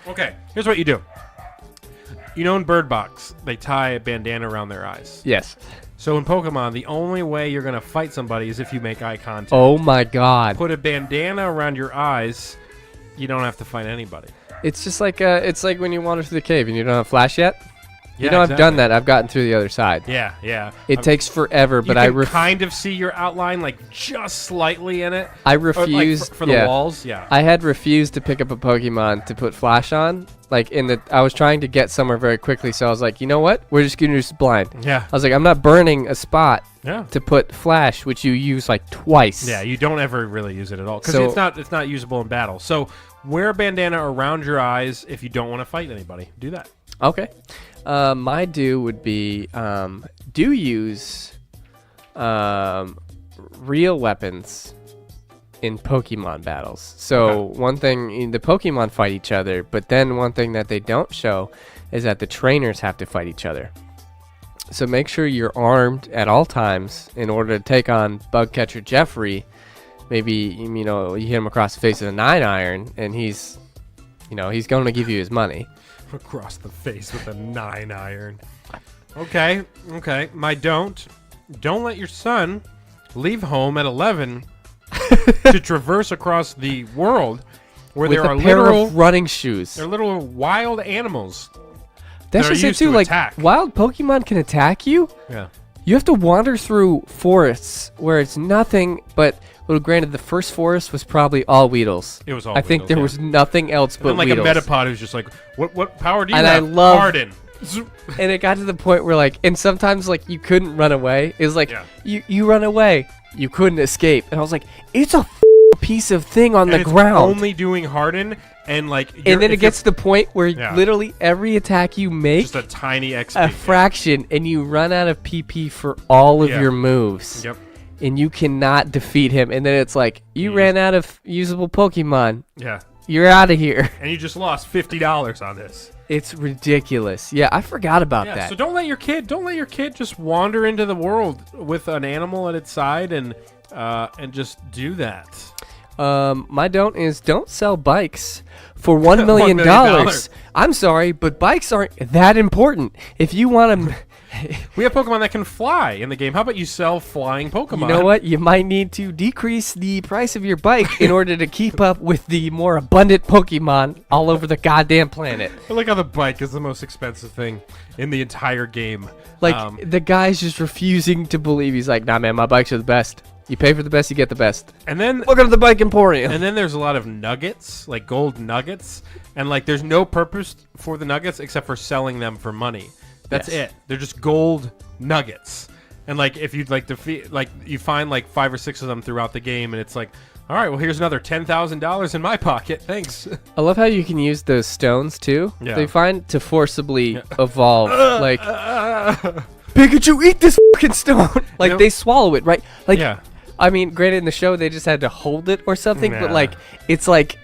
Okay, here's what you do. You know in Bird Box, they tie a bandana around their eyes. Yes. So in Pokemon, the only way you're going to fight somebody is if you make eye contact. Oh my god. Put a bandana around your eyes, you don't have to fight anybody. It's just like it's like when you wander through the cave and you don't have flash yet. Yeah, you know, exactly. I've done that. I've gotten through the other side. Yeah. It takes forever, but you can kind of see your outline, like just slightly in it. I Or, like, refused for the walls. Yeah. I had refused to pick up a Pokemon to put flash on. Like I was trying to get somewhere very quickly, so I was like, you know what? We're just gonna use blind. Yeah. I was like, I'm not burning a spot Yeah. to put flash, which you use like twice. Yeah, you don't ever really use it at all because So- it's not usable in battle. So wear a bandana around your eyes if you don't want to fight anybody. Do that. Okay. My do would be do use real weapons in Pokemon battles. So one thing, the Pokemon fight each other, but then one thing that they don't show is that the trainers have to fight each other. So make sure you're armed at all times in order to take on Bug Catcher Jeffrey. Maybe, you hit him across the face with a 9-iron, and he's going to give you his money. Across the face with a 9-iron. Okay. My don't let your son leave home at 11 to traverse across the world where With there are a pair literal of running shoes. there are little wild animals. That's that are just it used too. to Like attack. wild Pokemon can attack you. Yeah. You have to wander through forests where it's nothing but. Well, granted, the first forest was probably all Weedles. It was all I think Weedles, there yeah. was nothing else but And like Weedles. a Metapod who's just like, what power do you And have? I love- Harden. And it got to the point where and sometimes you couldn't run away. It was like Yeah. you run away, you couldn't escape, and I was like, it's a piece of thing on And the it's ground. only doing Harden and And then it gets to the point where Yeah. literally every attack you make just a tiny XP. a fraction, and you run out of PP for all of Yeah. your moves. Yep. And you cannot defeat him. And then it's like, you ran out of usable Pokemon. Yeah. You're out of here. And you just lost $50 on this. It's ridiculous. Yeah, I forgot about Yeah, that. so don't let your kid just wander into the world with an animal at its side and just do that. My don't sell bikes for $1 $1 million. million. I'm sorry, but bikes aren't that important. If you want to, We have Pokemon that can fly in the game. How about you sell flying Pokemon? you know what? You might need to decrease the price of your bike in order to keep up with the more abundant Pokemon all over the goddamn planet. I like how the bike is the most expensive thing in the entire game. The guy's just refusing to believe. He's like, nah, man, my bikes are the best. You pay for the best, you get the best. And then Welcome to the Bike Emporium. And then there's a lot of nuggets, like gold nuggets, and there's no purpose for the nuggets except for selling them for money. That's Yes. it. They're just gold nuggets. And if you'd defeat, you find 5 or 6 of them throughout the game, and it's like, all right, well here's another $10,000 in my pocket. Thanks. I love how you can use those stones too. Yeah. They find to forcibly evolve. Pikachu, eat this fucking stone. Yep. They swallow it, right? Yeah. I mean, granted, in the show they just had to hold it or something, Nah. but it's like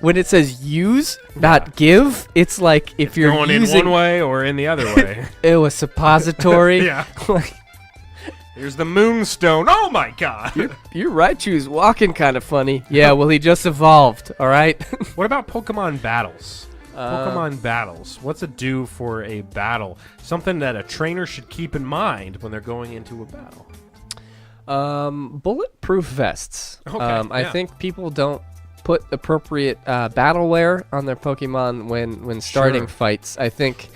when it says use, not give. It's like if you're Going using in one way or in the other way. a suppository. Yeah. Here's the Moonstone. Oh my god. Your Raichu's walking kind of funny. Yeah, well, he just evolved. All right. What about Pokemon battles? Pokemon battles. What's a do for a battle? Something that a trainer should keep in mind when they're going into a battle. Bulletproof vests. Okay, I yeah. think people don't put appropriate battle wear on their Pokemon when starting Sure. fights. I think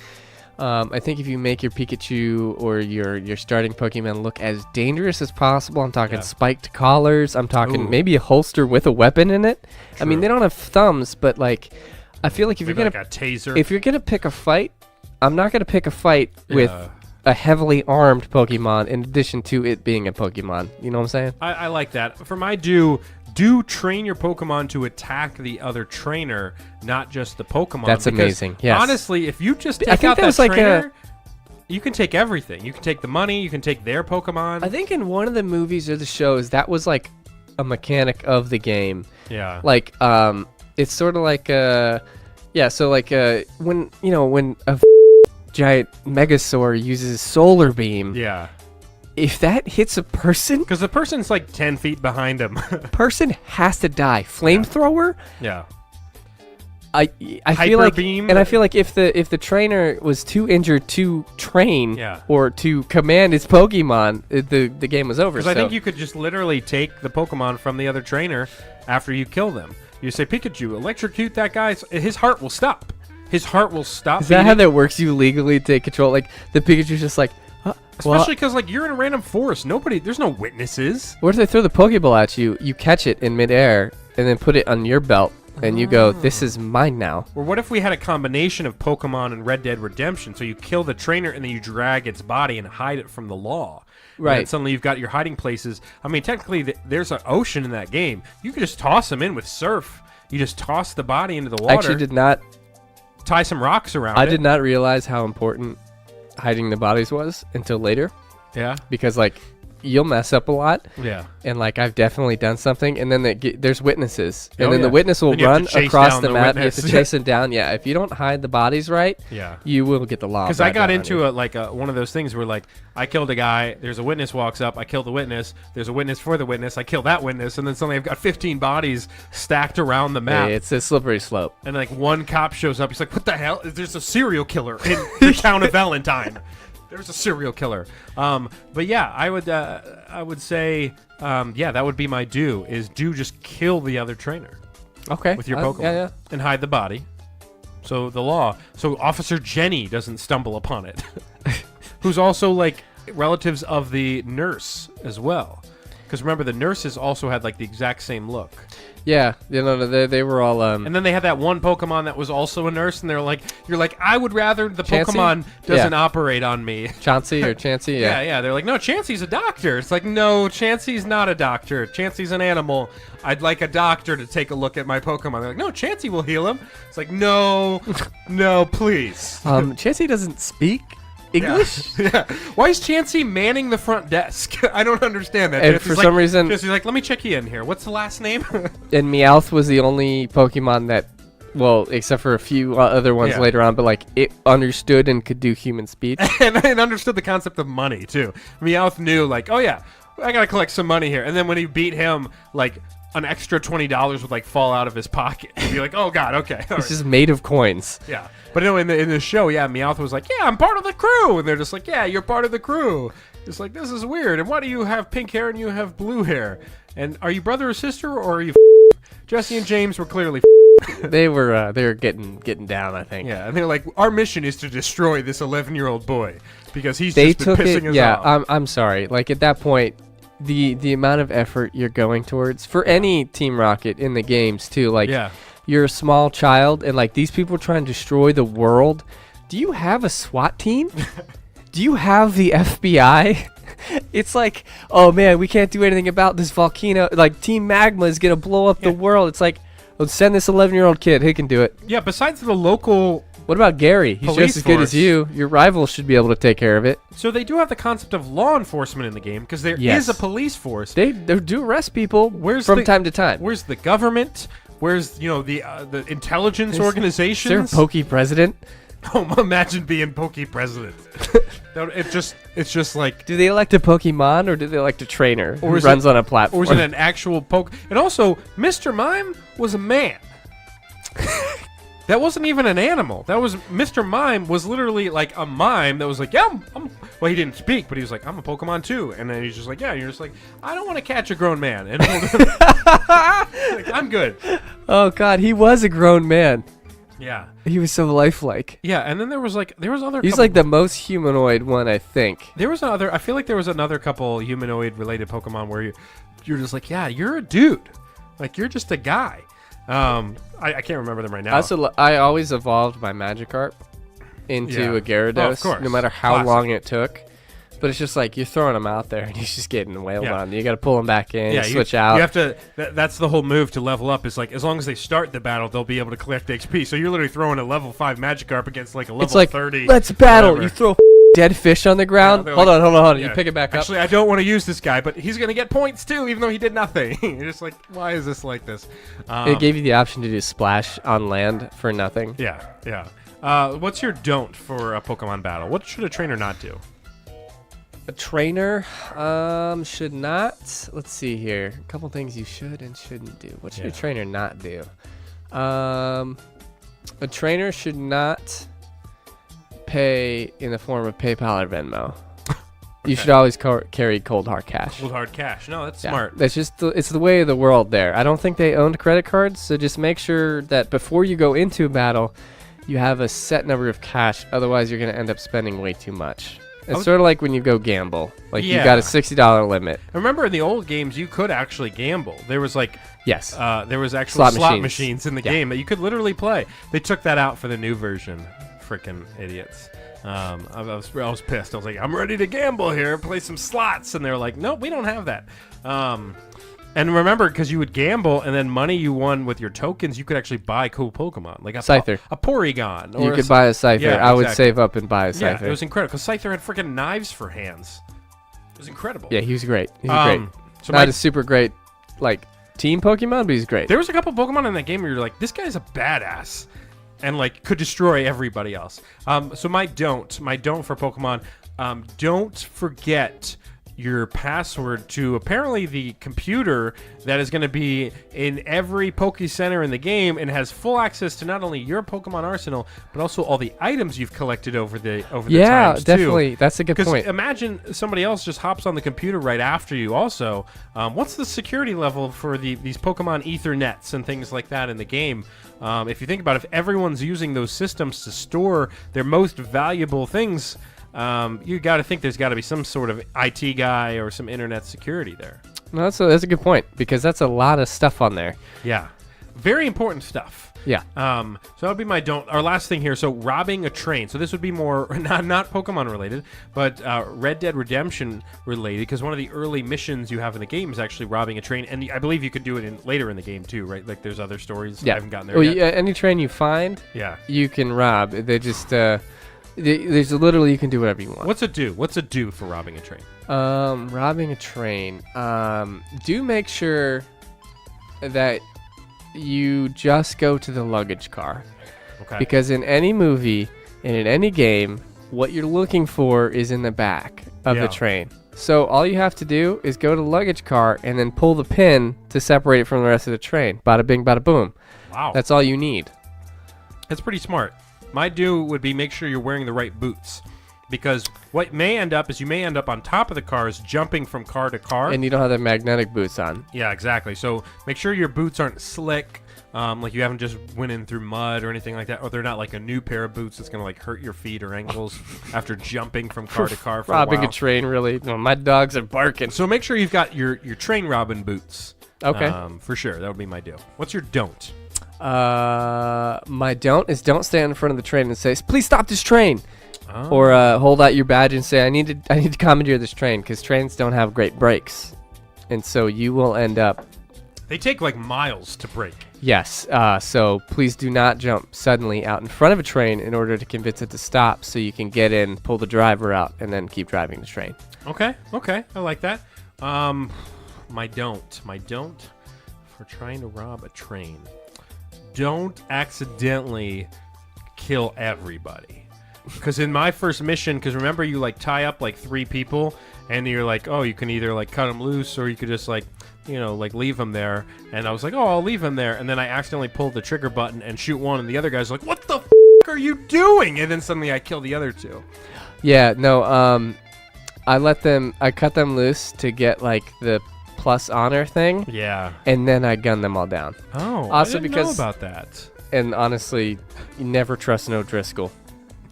I think if you make your Pikachu or your starting Pokemon look as dangerous as possible, I'm talking spiked collars, I'm talking maybe a holster with a weapon in it. I mean, they don't have thumbs, but like, I feel like if Maybe you're like a taser. if you're gonna pick a fight, I'm not gonna pick a fight with a heavily armed Pokemon in addition to it being a Pokemon. You know what I'm saying? I like that. For my do train your Pokemon to attack the other trainer, not just the Pokemon. That's because amazing. Yes. Honestly, if you just I take think out that that was like trainer, you can take everything. You can take the money. You can take their Pokemon. I think in one of the movies or the shows, that was like a mechanic of the game. Yeah. Like, it's sort of like, so like when a giant Megasaur uses Solar Beam, Yeah. if that hits a person, Because the person's like 10 feet behind him. person has to die. Flamethrower. Yeah. I feel Hyper like, beam. and I feel like if the trainer was too injured to train or to command his Pokemon, the game was over. Because I think you could just literally take the Pokemon from the other trainer after you kill them. You say, Pikachu, electrocute that guy. His heart will stop. His heart will stop. Is that how that works? You legally take control? Like the Pikachu's just like, especially because like you're in a random forest. There's no witnesses. What if they throw the Pokeball at you? You catch it in midair and then put it on your belt, and you go, "This is mine now." Or what if we had a combination of Pokemon and Red Dead Redemption? So you kill the trainer and then you drag its body and hide it from the law. Right. And suddenly you've got your hiding places. I mean, technically, there's an ocean in that game. You could just toss them in with surf. You just toss the body into the water. I actually did not. Tie some rocks around it. I did not realize how important hiding the bodies was until later. Yeah. Because like you'll mess up a lot. Yeah. And like I've definitely done something, and then there's witnesses, and Oh, then yeah. the witness will Then you have run to chase across down the the map. You have witness. to chase him down. Yeah. If you don't hide the bodies right, Yeah. you will get the law. Because I got into one of those things where like I killed a guy, there's a witness walks up, I kill the witness, there's a witness for the witness, I kill that witness, and then suddenly I've got 15 bodies stacked around the map. Hey, it's a slippery slope. And like one cop shows up, he's like, "What the hell? There's a serial killer in the town of Valentine. There's a serial killer." But yeah, I would say, that would be my do. Is just kill the other trainer. Okay. With your Pokemon. Yeah. And hide the body. So Officer Jenny doesn't stumble upon it. Who's also like relatives of the nurse as well. Because remember, the nurses also had like the exact same look. Yeah, they were all. And then they had that one Pokemon that was also a nurse, and you're like, I would rather the Chansey? Pokemon doesn't operate on me. Chansey or Chansey, yeah. Yeah. They're like, no, Chansey's a doctor. It's like, no, Chansey's not a doctor. Chansey's an animal. I'd like a doctor to take a look at my Pokemon. They're like, no, Chansey will heal him. It's like, no, please. Chansey doesn't speak English? Yeah. Why is Chansey manning the front desk? I don't understand that. And Chansey's for some reason... Chansey's like, let me check you in here. What's the last name? And Meowth was the only Pokemon that, well, except for a few other ones later on, but like it understood and could do human speech. And it understood the concept of money, too. Meowth knew, like, oh, yeah, I got to collect some money here. And then when he beat him, like, an extra $20 would, like, fall out of his pocket. He'd be like, oh, God, okay. It's just made of coins. Yeah. But no, in the show, Meowth was like, yeah, I'm part of the crew. And they're just like, yeah, you're part of the crew. It's like, this is weird. And why do you have pink hair and you have blue hair? And are you brother or sister, or are you Jesse and James were clearly They were getting down, I think. Yeah, and they're like, our mission is to destroy this 11-year-old boy because he's just been pissing us off. Yeah, I'm sorry. Like, at that point, the amount of effort you're going towards for any Team Rocket in the games, too, like... Yeah. You're a small child, and like these people are trying to destroy the world. Do you have a SWAT team? Do you have the FBI? It's like, oh man, we can't do anything about this volcano. Like Team Magma is gonna blow up the world. It's like, let's send this 11-year-old kid. He can do it. Yeah. Besides the local. What about Gary? He's Police just as good as force. you. Your rival should be able to take care of it. So they do have the concept of law enforcement in the game because there is a police force. They do arrest people from time to time. Where's the government? Where's the intelligence organizations? Is there a Pokey president? Oh, imagine being Pokey president. It's just like. Do they elect a Pokemon or do they elect a trainer who is runs it- on a platform? Or is it an actual Poke? And also, Mr. Mime was a man. That wasn't even an animal. That was Mr. Mime was literally like a mime that was like, yeah, well, he didn't speak, but he was like, I'm a Pokemon too. And then he's just like, yeah, and you're just like, I don't want to catch a grown man. And hold him. Like, I'm good. Oh God, he was a grown man. Yeah. He was so lifelike. Yeah, and then there was other. He's like the most humanoid one, I think. I feel like there was another couple humanoid related Pokemon where you're just like, yeah, you're a dude, like you're just a guy. I can't remember them right now. I always evolved my Magikarp into a Gyarados, oh, of course. no matter how Classic. long it took. But it's just like you're throwing him out there and he's just getting wailed on. You got to pull him back in, switch out. You have to. That's the whole move to level up. Is like as long as they start the battle, they'll be able to collect XP. So you're literally throwing a level 5 Magikarp against like a level it's like, 30. Let's battle. whatever. You throw dead fish on the ground. Yeah, hold like, on. yeah. You pick it back up. Actually, I don't want to use this guy, but he's gonna get points too, even though he did nothing. You're just like, why is this like this? It gave you the option to do splash on land for nothing. Yeah. What's your don't for a Pokemon battle? What should a trainer not do? A trainer should not. Let's see here. A couple things you should and shouldn't do. What should a trainer not do? A trainer should not pay in the form of PayPal or Venmo. You should always carry cold hard cash. Cold hard cash. No, that's smart. That's just it's the way of the world there. I don't think they owned credit cards, so just make sure that before you go into a battle, you have a set number of cash. Otherwise, you're going to end up spending way too much. It's sort of like when you go gamble. Like you got a $60 limit. I remember in the old games you could actually gamble. There was like there was actual slot machines in the game that you could literally play. They took that out for the new version. Freaking idiots. I was pissed. I was like, I'm ready to gamble here, play some slots, and they were like, nope, we don't have that. And remember, because you would gamble, and then money you won with your tokens, you could actually buy cool Pokemon, like a Scyther, a Porygon. You could buy a Scyther. Yeah, I would save up and buy a Scyther. Yeah, it was incredible because Scyther had freaking knives for hands. It was incredible. Yeah, he was great. He was great. So Not a super great like team Pokemon, but he's great. There was a couple Pokemon in that game where you're like, this guy's a badass, and like could destroy everybody else. So my don't for Pokemon, don't forget your password to apparently the computer that is going to be in every Poke Center in the game and has full access to not only your Pokemon arsenal but also all the items you've collected over the times too. Definitely. That's a good point. Imagine somebody else just hops on the computer right after you. Also, what's the security level for these Pokemon Ethernets and things like that in the game? If you think about it, if everyone's using those systems to store their most valuable things, you got to think there's got to be some sort of IT guy or some internet security there. No, that's a good point because that's a lot of stuff on there. Yeah, very important stuff. Yeah. So that would be my don't. Our last thing here. So robbing a train. So this would be more not Pokemon related, but Red Dead Redemption related because one of the early missions you have in the game is actually robbing a train, and I believe you could do it later in the game too, right? Like there's other stories. I haven't gotten there yet. Yeah, any train you find, you can rob. They just there's literally you can do whatever you want. What's a do? What's a do for robbing a train? Robbing a train. Do make sure that you just go to the luggage car. Okay. Because in any movie and in any game, what you're looking for is in the back of the train. So all you have to do is go to the luggage car and then pull the pin to separate it from the rest of the train. Bada bing, bada boom. Wow. That's all you need. That's pretty smart. My do would be make sure you're wearing the right boots. Because what may end up is you may end up on top of the cars jumping from car to car. And you don't have the magnetic boots on. Yeah, exactly. So make sure your boots aren't slick, like you haven't just went in through mud or anything like that. Or they're not like a new pair of boots that's going to like hurt your feet or ankles after jumping from car to car for robbing a while. a train, really. No, my dogs are barking. So make sure you've got your train robbing boots. Okay. For sure. That would be my do. What's your don't? My don't is don't stand in front of the train and say, please stop this train. Or hold out your badge and say, I need to commandeer this train, because trains don't have great brakes, and so you will end up. They take like miles to brake. Yes. So please do not jump suddenly out in front of a train in order to convince it to stop, so you can get in, pull the driver out, and then keep driving the train. Okay. I like that. My don't for trying to rob a train. Don't accidentally kill everybody. Because in my first mission, because remember you like tie up like 3 people and you're like, oh, you can either like cut them loose or you could just like, like leave them there. And I was like, oh, I'll leave them there. And then I accidentally pulled the trigger button and shoot one, and the other guy's like, what the are you doing? And then suddenly I kill the other 2. Yeah, no, I cut them loose to get like the plus honor thing. Yeah. And then I gunned them all down. Oh, also I didn't know about that. And honestly, you never trust an O'Driscoll.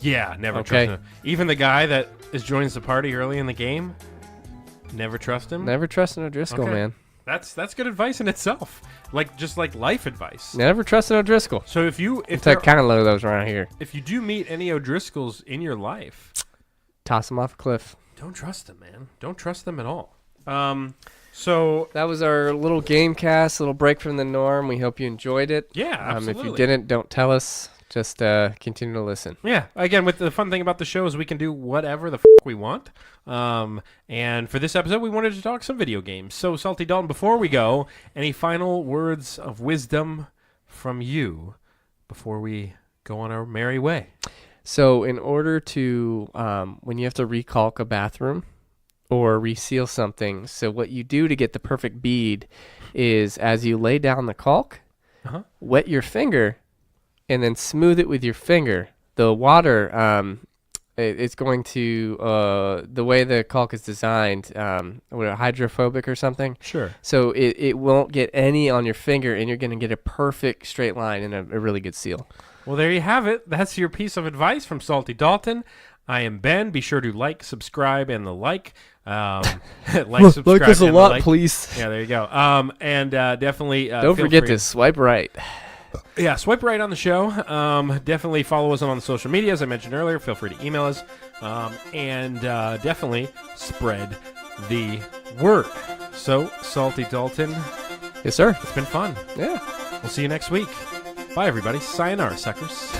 Yeah, never Okay. trust him. Even the guy that joins the party early in the game, never trust him. Never trust an O'Driscoll, Okay. man. That's good advice in itself. Just like life advice. Never trust an O'Driscoll. So if you Take kind of low those around here. if you do meet any O'Driscolls in your life, Toss them off a cliff. don't trust them, man. Don't trust them at all. So That was our little GameCast, little break from the norm. We hope you enjoyed it. yeah, If absolutely. you didn't, don't tell us. Just continue to listen. Yeah. Again, with the fun thing about the show is we can do whatever the we want. And for this episode, we wanted to talk some video games. So, Salty Dalton, before we go, any final words of wisdom from you before we go on our merry way? So in order to, when you have to recalk a bathroom or reseal something, so what you do to get the perfect bead is as you lay down the caulk, wet your finger, and then smooth it with your finger. The water, it's going to, the way the caulk is designed, hydrophobic or something. Sure. So it won't get any on your finger, and you're going to get a perfect straight line and a really good seal. Well, there you have it. That's your piece of advice from Salty Dalton. I am Ben. Be sure to like, subscribe, and the like. Subscribe, like us a and the lot, like. please. Yeah, there you go. And definitely Don't feel forget free- to swipe right. Yeah, swipe right on the show. Definitely follow us on the social media, as I mentioned earlier. Feel free to email us. And definitely spread the word. So, Salty Dalton, Yes, sir. it's been fun. Yeah. We'll see you next week. Bye, everybody. Sayonara, suckers.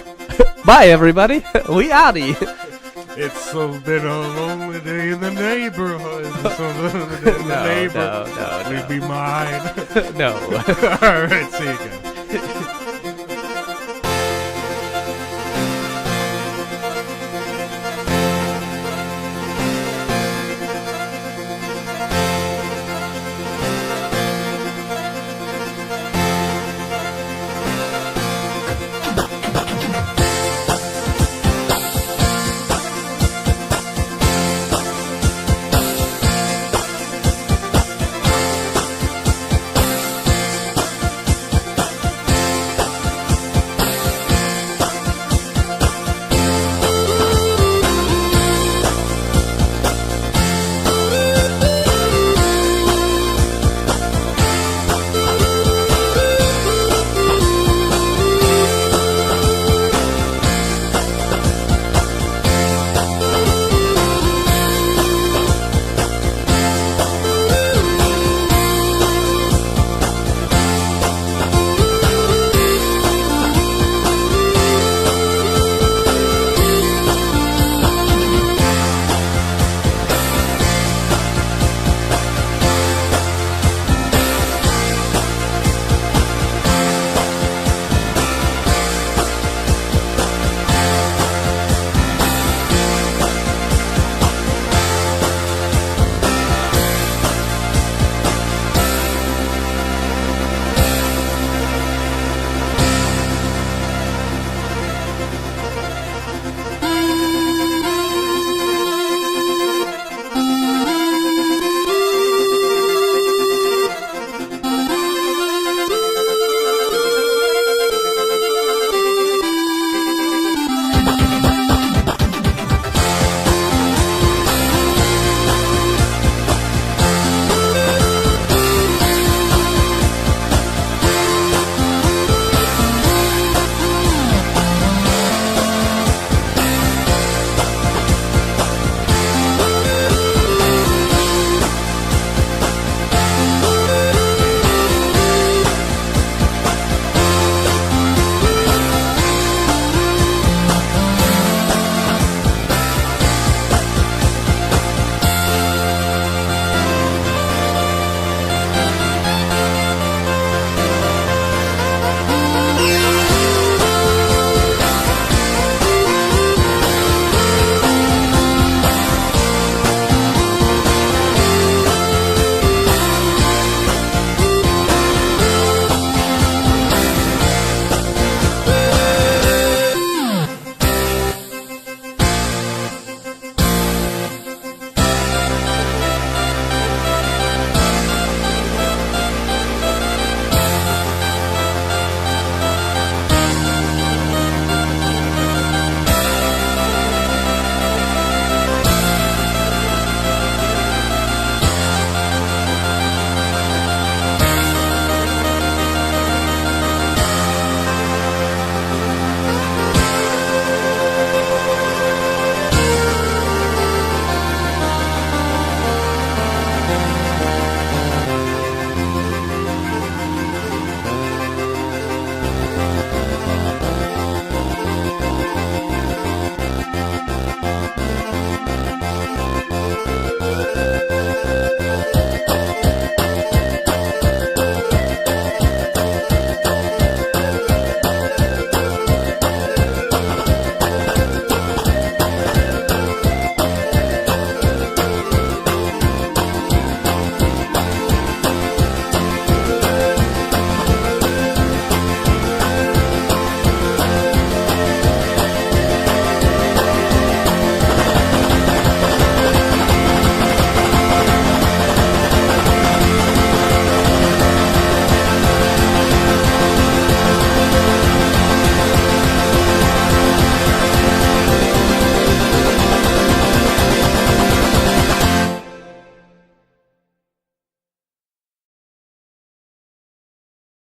Bye, everybody. We outie. It's been a lonely day in the neighborhood. No. We'd be mine. No. All right, see you again.